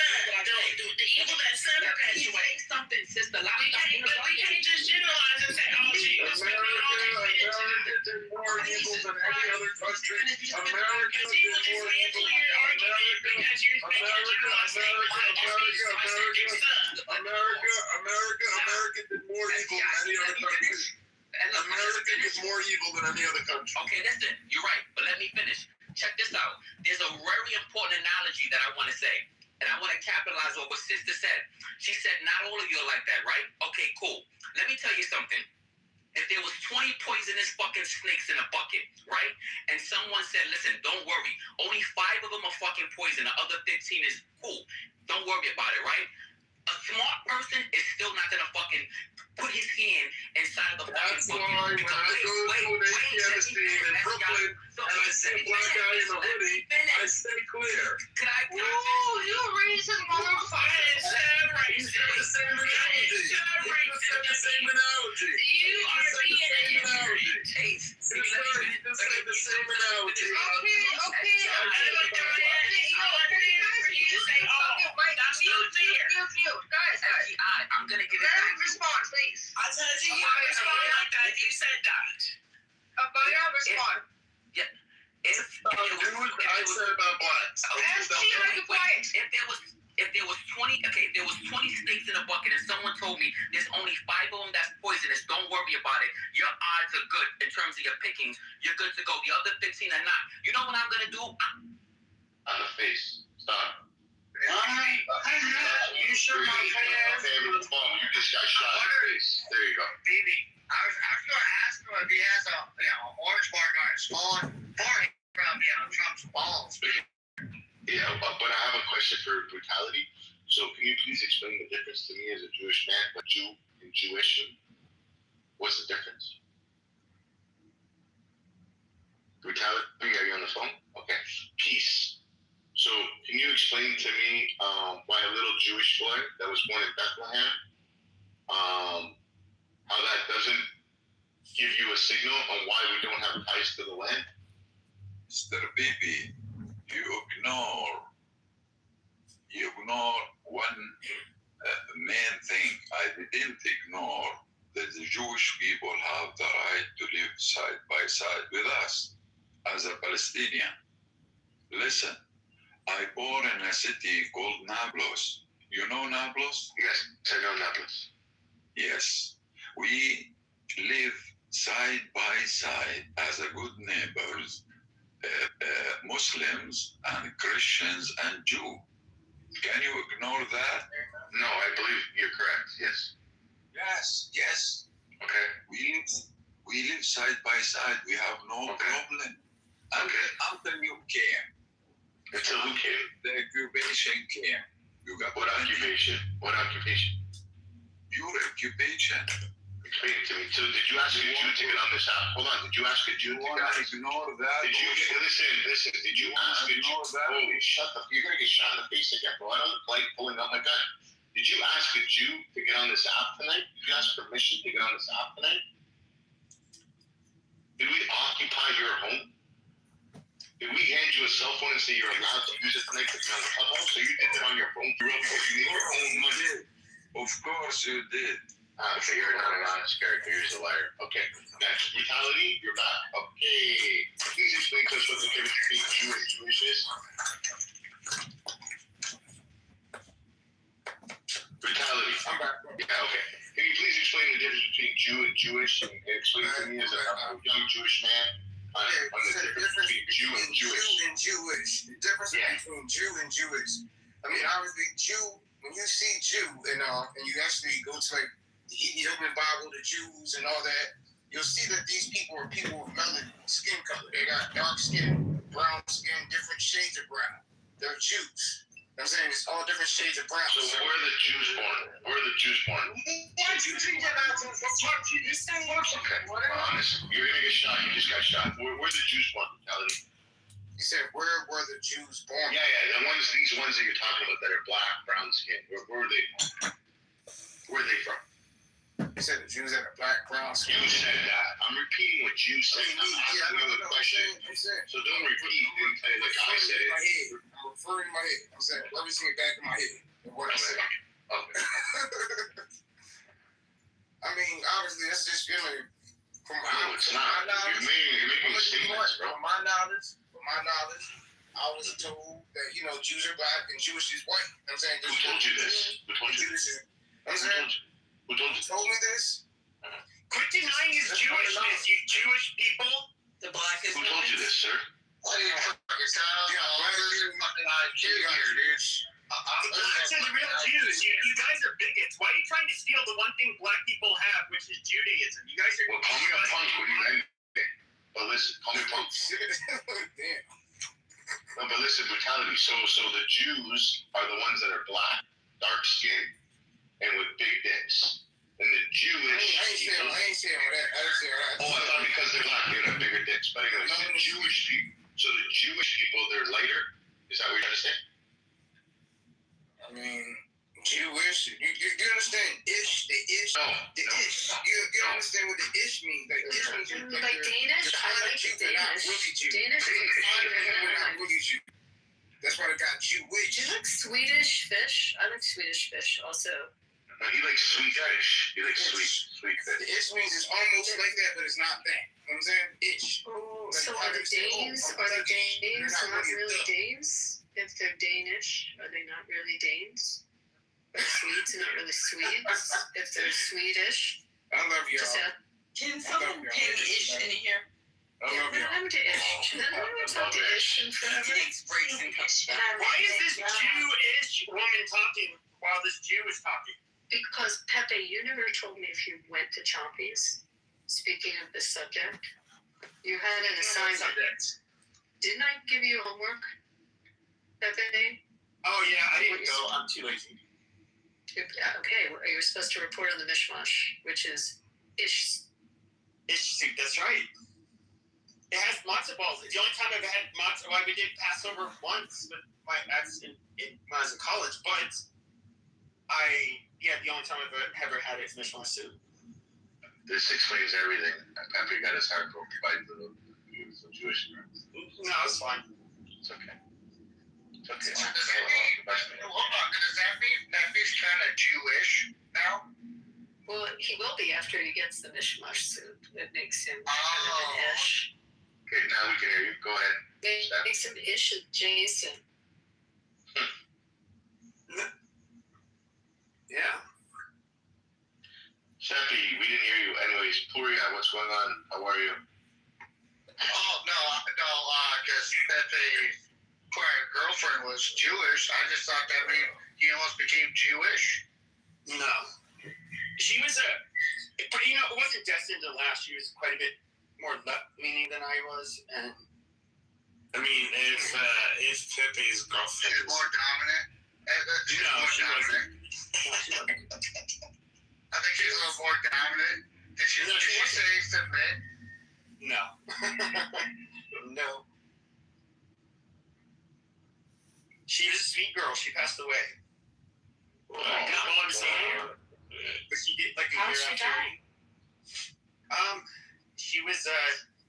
The evil that some perpetuates. Something, sister. We can't just generalize and say all Jews. America did more evil than any other country. America did more evil. America did more evil than any other country. America did more evil than any other country. Okay, listen, you're right, but let me finish. Check this out. There's a very important analogy that I want to say, and I want to capitalize on what Sister said. She said, not all of you are like that, right? Okay, cool. Let me tell you something. If there was 20 poisonous fucking snakes in a bucket, right? And someone said, listen, don't worry. Only 5 of them are fucking poison. The other 15 is cool. Don't worry about it, right? A smart person is still not going to fucking put his hand inside of the fucking bucket. That's why when I go to an ATM machine in Brooklyn and I see a black guy in a hoodie, I stay clear. Ooh, you racist motherfucker. It's so racist. It's the same analogy. You are being an ignorant. It's the same analogy. Okay. Guys, I'm gonna give it let back. him respond, please. I told you you would respond like that if you said that. Abaya, respond. I said about blacks. If there was 20 snakes in a bucket and someone told me there's only 5 of them that's poisonous, don't worry about it. Your odds are good in terms of your pickings. You're good to go. The other 15 are not. You know what I'm gonna do? On the face. Stop. You sure my face? Okay, with the phone. You just got shot in the face. There you go. Baby, I was gonna ask him if he has a orange mark on his phone forehead from Trump's balls. Because as a Jewish man, but Jew and Jewish. What's the difference? Brutality? Are you on the phone? Okay. Peace. So, can you explain to me why a little Jewish boy that was born in Bethlehem, how that doesn't give you a signal on why we don't have ties to the land? Mr. Bibi, you ignore one main thing. I didn't ignore that the Jewish people have the right to live side by side with us as a Palestinian. Listen, I born in a city called Nablus. You know Nablus? Yes, I know Nablus. Yes. We live side by side as a good neighbors, Muslims and Christians and Jew. Can you ignore that? No, I believe you're correct. Yes. Yes. Okay. We live side by side. We have no problem. Until you came. Until who came? The occupation came. You got what occupation? What occupation? Your occupation. Explain it to me. So did you ask a Jew to get on this app? Hold on. Did you ask a Jew to get on this? Ignore that. Did you listen? Did you ask a Jew? Holy shut the! You're gonna get shot in the face again, bro. I don't like pulling out my gun. Did you ask a Jew to get on this app tonight? Did you ask permission to get on this app tonight? Did we occupy your home? Did we hand you a cell phone and say you're allowed to use it tonight to be on the clubhouse? So you did it on your phone. You need your own money. Of course you did. Okay, you're not an honest character. You're a liar. Okay, next. Brutality, you're back. Okay. Please explain to us what the difference between Jew and Jewish is. Brutality. I'm back. Yeah, okay. Can you please explain the difference between Jew and Jewish and explain to me as a young Jewish man on the difference between Jew and Jewish? The difference between Jew and Jewish. I mean, obviously, Jew, when you see Jew and you actually go to like the Ethiopian Bible, the Jews and all that, you'll see that these people are people with melanin skin color. They got dark skin, brown skin, different shades of brown. They're Jews. I'm saying it's all different shades of brown. So where are the Jews born? Where are the Jews born? Why'd you treat that out to talk to this thing? Okay, honest. You're gonna get shot. You just got shot. Where are the Jews born? Brutality. You said where were the Jews born? Yeah. These ones that you're talking about that are black, brown skin. Where are they born? Where are they from? You said the Jews had a black, brown skin. You said that. I'm repeating what you said. I'm asking you a question. So don't repeat and say like I said it. I'm referring to my head. I'm saying everything back in my head. What I said. Okay. I mean, obviously, that's just feeling from no, it's not. You're making statements, bro. From my knowledge, I was told that Jews are black and Jewish is white. I'm saying. Who told you this? Who told you this? I'm saying. Who told me this? Quit denying his Jewishness, you Jewish people. The blackest. Who told you this, sir? Blacks are the real Jews. You guys are bigots. Why are you trying to steal the one thing black people have, which is Judaism? You guys are. Well, call me a punk when you end it. But listen, call me punk. Damn. No, but listen, brutality. So the Jews are the ones that are black, dark skinned, and with big dicks. And the Jewish people. I ain't saying that. Oh, I thought because they're black, they would have bigger dicks. But anyways, the Jewish people. So the Jewish people, they're lighter. Is that what you're trying to say? I mean, Jewish. You understand ish? The ish. No. Ish. You understand what the ish means? Like ish means like Danish. I like Danish. Danish is not really Jew. That's why they got Jewish. Do you like Swedish fish? I like Swedish fish also. No, he likes sweet fish. He likes sweet fish. The ish means it's almost like that, but it's not that. You know what I'm saying? Ish. Oh, so are the Danes not really Danes? If they're Danish, are they not really Danes? Are the Swedes not really Swedes? If they're Swedish? I love y'all. Can someone ping ish in here? I love y'all. I'm to ish. I never talked to ish in forever. Why is this Jewish woman talking while this Jew is talking? Because, Pepe, you never told me if you went to Chompies. Speaking of this subject, you had an assignment. Didn't I give you homework, Pepe? Oh, yeah, I didn't go. I'm too lazy. Yeah, okay, you're supposed to report on the mishmash, which is ish. Ish soup, that's right. It has matzo balls. The only time I've had matzo, well, we did Passover once with my ex when I was in college, but the only time I've ever had it is mishmash soup. This explains everything. Pepper got his heart broken by the Jewish girls. No, it's fine. It's okay. It's okay. Hold on, does that mean Pepe's kind of Jewish now? Well, he will be after he gets the mishmash soup. It makes him kind of an ish. Okay, now we can hear you. Go ahead. It makes him ish adjacent. Yeah. Sheppy, we didn't hear you. Anyways, Puria, what's going on? How are you? Oh, no, because Pepe's prior girlfriend was Jewish. I just thought that meant he almost became Jewish. No. She was but it wasn't destined to last. She was quite a bit more left-leaning than I was, and I mean, if Pepe's girlfriend she's more dominant. She wasn't. I think she's a little more dominant. Did she say submit? No. No. She was a sweet girl. She passed away. Oh, Not while I'm seeing her. But she did like a How'd year she after. die? She was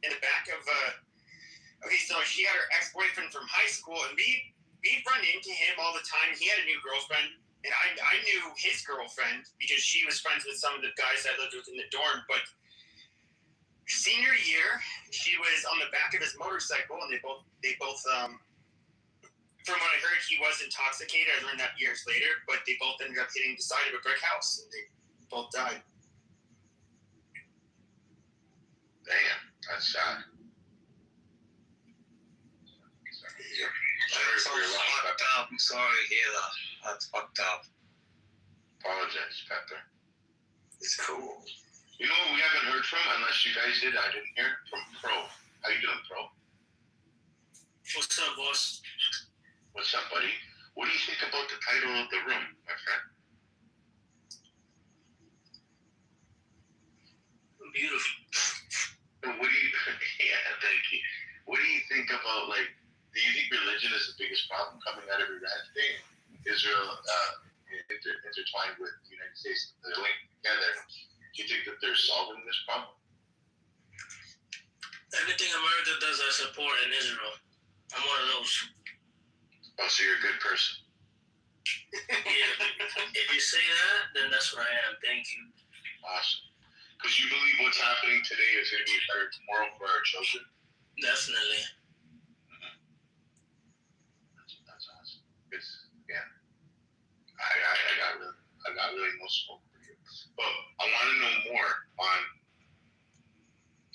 in the back of okay, so she had her ex-boyfriend from high school, and we'd run into him all the time. He had a new girlfriend, and I knew his girlfriend because she was friends with some of the guys I lived with in the dorm. But senior year, she was on the back of his motorcycle, and they both from what I heard, he was intoxicated. I learned that years later, but they both ended up hitting the side of a brick house, and they both died. Damn, that's sad. That's fucked up. I'm sorry to hear that. That's fucked up. Apologize, Pepper. It's cool. You know what we haven't heard from, unless you guys did, I didn't hear, from Pro. How you doing, Pro? What's up, boss? What's up, buddy? What do you think about the title of the room, my friend? Beautiful. What do you, yeah, thank you. What do you think about, like, do you think religion is the biggest problem coming out of Iran today? Israel intertwined with the United States, they're linked together. Do you think that they're solving this problem? Everything America does, I support in Israel. I'm one of those. Oh, so you're a good person. Yeah, if you say that, then that's what I am. Thank you. Awesome. Because you believe what's happening today is going to be better tomorrow for our children? Definitely. That's awesome. Yeah. I got really no smoke for you. But I want to know more on,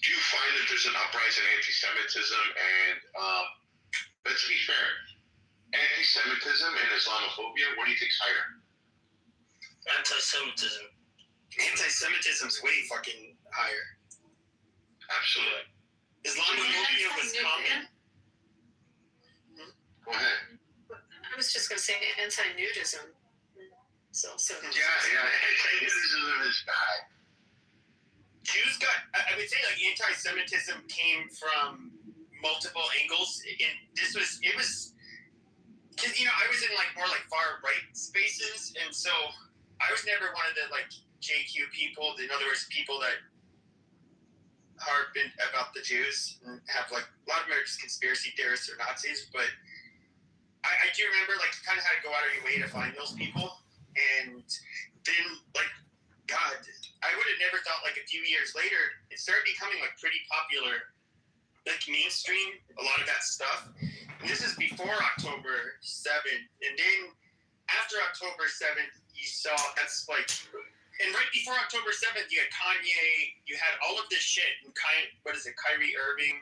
do you find that there's an uprising in anti-Semitism? And let's be fair, anti-Semitism and Islamophobia, what do you think's higher? Anti-Semitism. Anti-Semitism's way fucking higher. Absolutely. Islamophobia was common. Go ahead. I was just going to say anti-nudism. It's also Yeah, anti-nudism is bad. Jews I would say like anti-Semitism came from multiple angles. And it was, because, I was in like more like far right spaces. And so I was never one of the like JQ people. In other words, people that harp about the Jews and have like a lot of them are just conspiracy theorists or Nazis. But I do remember like you kind of had to go out of your way to find those people. And then like, God, I would have never thought like a few years later, it started becoming like pretty popular, like mainstream, a lot of that stuff. And this is before October 7th. And then after October 7th, you saw that's like, and right before October 7th, you had Kanye, you had all of this shit, and Kyrie Irving.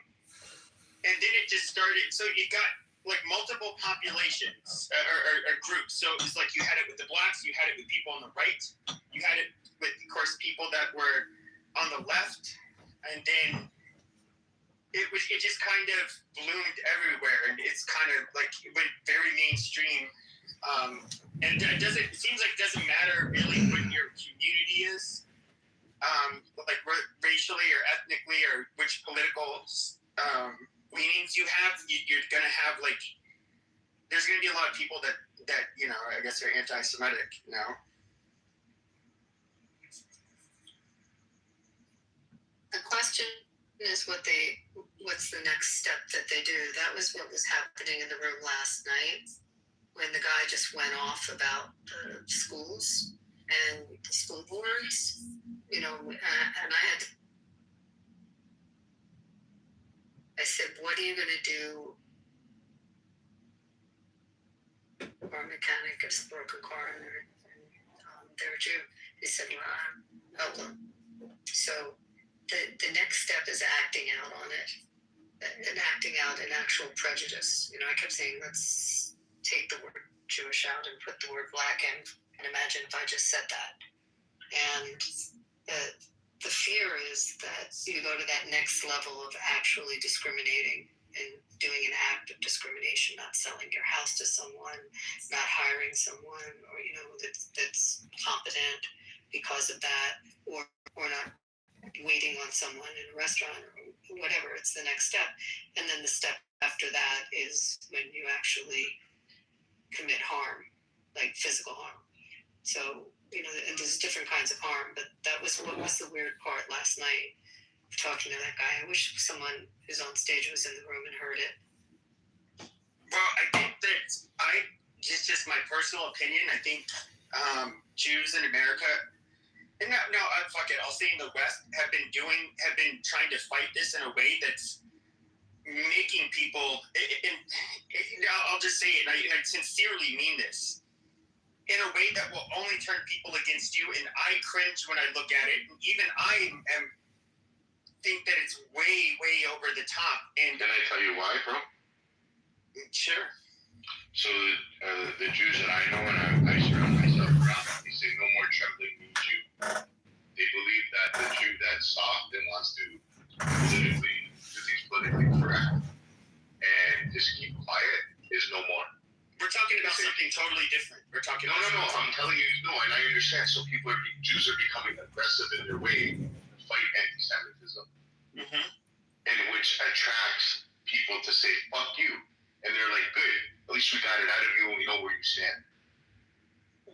And then it just started, so you got like multiple populations or groups. So it's like you had it with the blacks, you had it with people on the right, you had it with, of course, people that were on the left, and then it just kind of bloomed everywhere, and it's kind of like it went very mainstream. And it seems like it doesn't matter really what your community is, like racially or ethnically or which political leanings you have. You're gonna have like, there's gonna be a lot of people that I guess are anti-Semitic. The question is what's the next step that they do? That was what was happening in the room last night when the guy just went off about the schools and the school boards, and I said, what are you going to do? Or a mechanic gets a broken car and they're a Jew. He said, well, help them. So the next step is acting out on it and acting out an actual prejudice. I kept saying, let's take the word Jewish out and put the word black in, and imagine if I just said that. And the fear is that you go to that next level of actually discriminating and doing an act of discrimination, not selling your house to someone, not hiring someone, or that's competent because of that, or not waiting on someone in a restaurant or whatever. It's the next step. And then the step after that is when you actually commit harm, like physical harm. So, and there's different kinds of harm, but that was what was the weird part last night, talking to that guy. I wish someone who's on stage was in the room and heard it. Well, I think that just my personal opinion, I think Jews in America, and fuck it, I'll say in the West, have been trying to fight this in a way that's making people, and I'll just say it, and I sincerely mean this, in a way that will only turn people against you, and I cringe when I look at it, and even I think that it's way, way over the top. And can I tell you why, bro? Sure. So the Jews that I know and I surround myself around, they say no more trembling new Jew. They believe that the Jew that's soft and wants to do things politically correct and just keep quiet is no more. We're talking about something totally different. We're talking No, I'm telling you, and I understand. So Jews are becoming aggressive in their way to fight anti-Semitism, and which attracts people to say, fuck you. And they're like, good, at least we got it out of you and we know where you stand.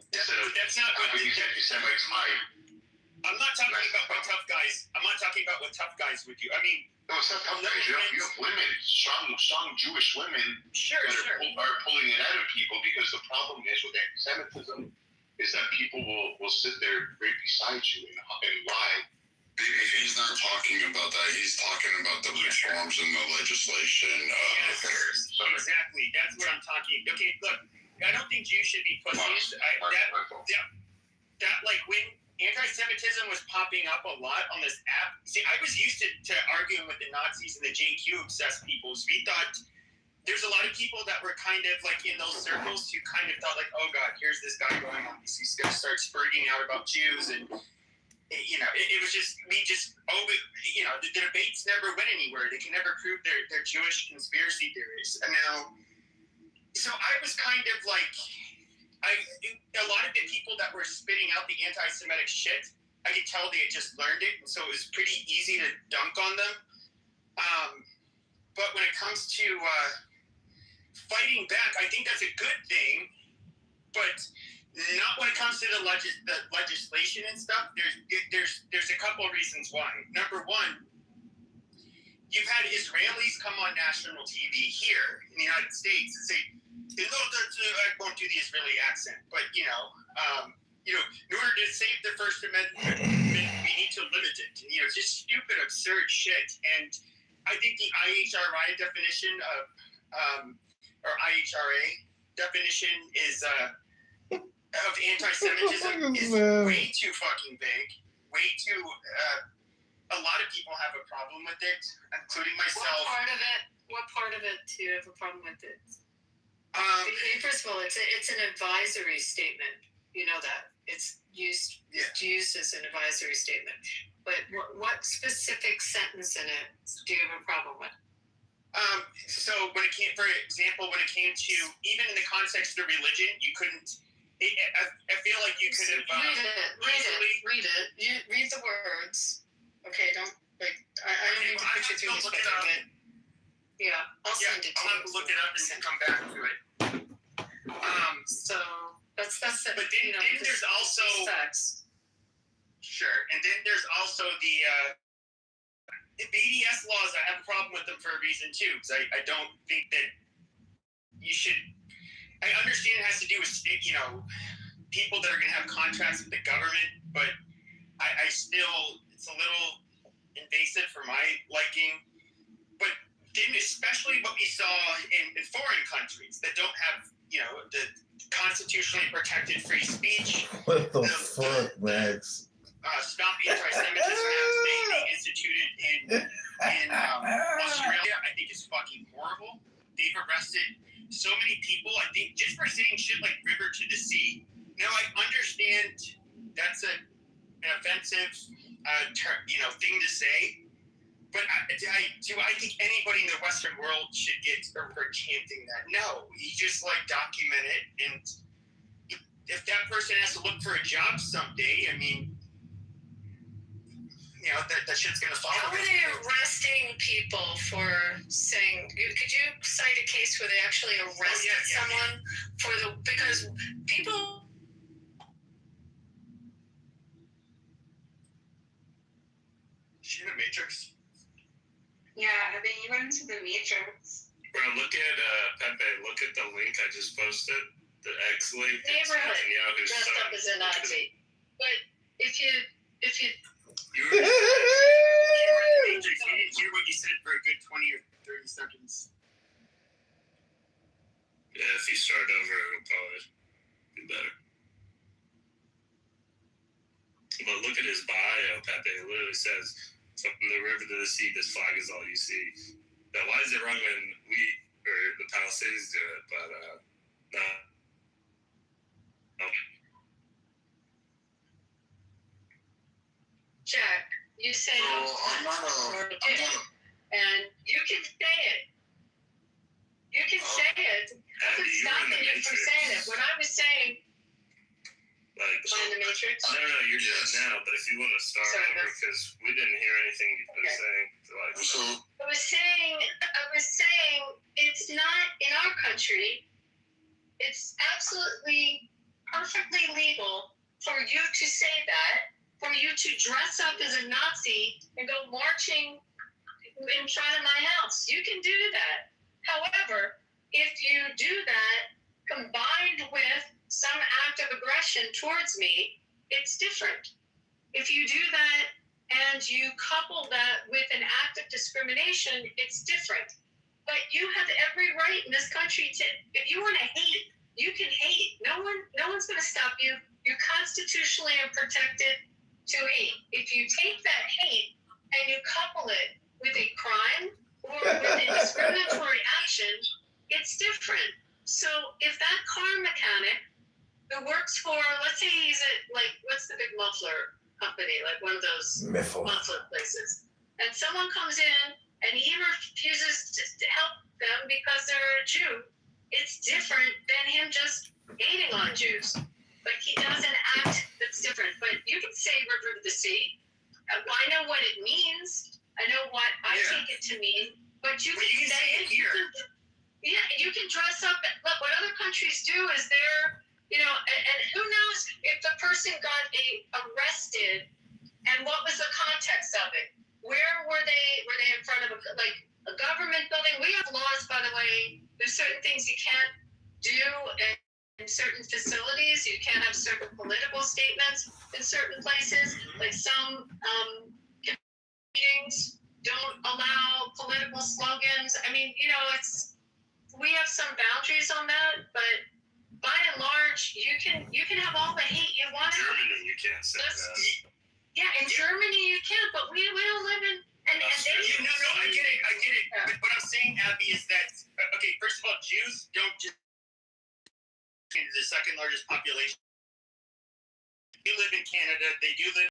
That's not what these anti-Semites hide. I'm not talking about what tough guys. I'm not talking about what tough guys would do. I mean, no, it's not tough guys. You have women, strong Jewish women are pulling it out of people, because the problem is with anti-Semitism is that people will sit there right beside you and lie. He's not talking about that. He's talking about the reforms in the legislation. Exactly. That's what I'm talking. Okay, look, I don't think Jews should be pussies. That like when anti-Semitism was popping up a lot on this app. See, I was used to arguing with the Nazis and the JQ obsessed peoples. We thought there's a lot of people that were kind of like in those circles who kind of thought like, oh God, here's this guy going on. He's going to start spurting out about Jews, and it was just the debates never went anywhere. They can never prove their Jewish conspiracy theories. And now, so I was kind of like, a lot of the people that were spitting out the anti-Semitic shit, I could tell they had just learned it, and so it was pretty easy to dunk on them. But when it comes to fighting back, I think that's a good thing, but not when it comes to the legislation and stuff. There's a couple of reasons why. Number one, you've had Israelis come on national TV here in the United States and say, I won't do the Israeli accent, but in order to save the First Amendment, we need to limit it. Just stupid, absurd shit. And I think the IHRA definition or IHRA definition of anti-Semitism is way too fucking big. Way too. A lot of people have a problem with it, including myself. What part of it do you have a problem with it? First of all, it's an advisory statement. You know that it's used as an advisory statement. But what specific sentence in it do you have a problem with? So when it came, for example, when it came to even in the context of religion, you couldn't. I feel like you could have read it. You read the words. Okay, don't like. I don't need to put you through this, but yeah, I'll send it to you. I'll have to look it up and come back to it. So that's it. But then, then there's also sex. Sure, and then there's also the BDS laws. I have a problem with them for a reason too, because I don't think that you should. I understand it has to do with people that are going to have contracts with the government, but I still it's a little invasive for my liking. But then, especially what we saw in foreign countries that don't have the constitutionally protected free speech. What the fuck, Max? Stopping anti-Semitism acts they instituted in Australia, I think is fucking horrible. They've arrested so many people, I think, just for saying shit like river to the sea. Now, I understand that's an offensive thing to say, but do I think anybody in the Western world should get for chanting that? No, you just document it, and if that person has to look for a job someday, I mean, that shit's gonna follow. How are they arresting people for saying? Could you cite a case where they actually arrested someone for because people? She in the Matrix. Yeah, I mean, you went into the Matrix. Bro, look at Pepe. Look at the link I just posted. The X link. Neighborhood dressed up as a Nazi. But if you you were in the Matrix. You didn't hear what you said for a good 20 or 30 seconds. Yeah, if you start over, it'll probably be better. But look at his bio, Pepe. It literally says, from the river to the sea, this flag is all you see. Now, why is it wrong when the Palestinians do it, but no. Jack, you say and you can say it. You can say it. Doesn't stop you from saying it. When I was saying, in the Matrix. No, you're just now. But if you want to start over, because we didn't hear anything you've been saying. I was saying, it's not in our country. It's absolutely perfectly legal for you to say that. For you to dress up as a Nazi and go marching in front of my house. You can do that. However, if you do that combined with some act of aggression towards me, it's different. If you do that and you couple that with an act of discrimination, it's different. But you have every right in this country to, if you want to hate, you can hate. No one's going to stop you. You're constitutionally protected to hate. If you take that hate and you couple it with a crime or with a discriminatory action, it's different. So if that car mechanic who works for, let's say he's at, what's the big muffler company, one of those muffler places, and someone comes in and he refuses to help them because they're a Jew, it's different than him just hating on Jews. But he does an act that's different. But you can say river to the sea. I know what it means. I know what I take it to mean. But you can say it here. You can dress up. Look, what other countries do is they're, and who knows if the person got arrested and what was the context of it? Where were they? Were they in front of a government building? We have laws, by the way. There's certain things you can't do in certain facilities. You can't have certain political statements in certain places. Like some meetings don't allow political slogans. I mean, we have some boundaries on that, but by and large, you can have all the hate you want. In Germany, you can't say that. Yeah, in Germany you can, but we don't live in. And they, no, I get it. But what I'm saying, Abby, is that okay? First of all, Jews don't just. The second largest population. They live in Canada. They do live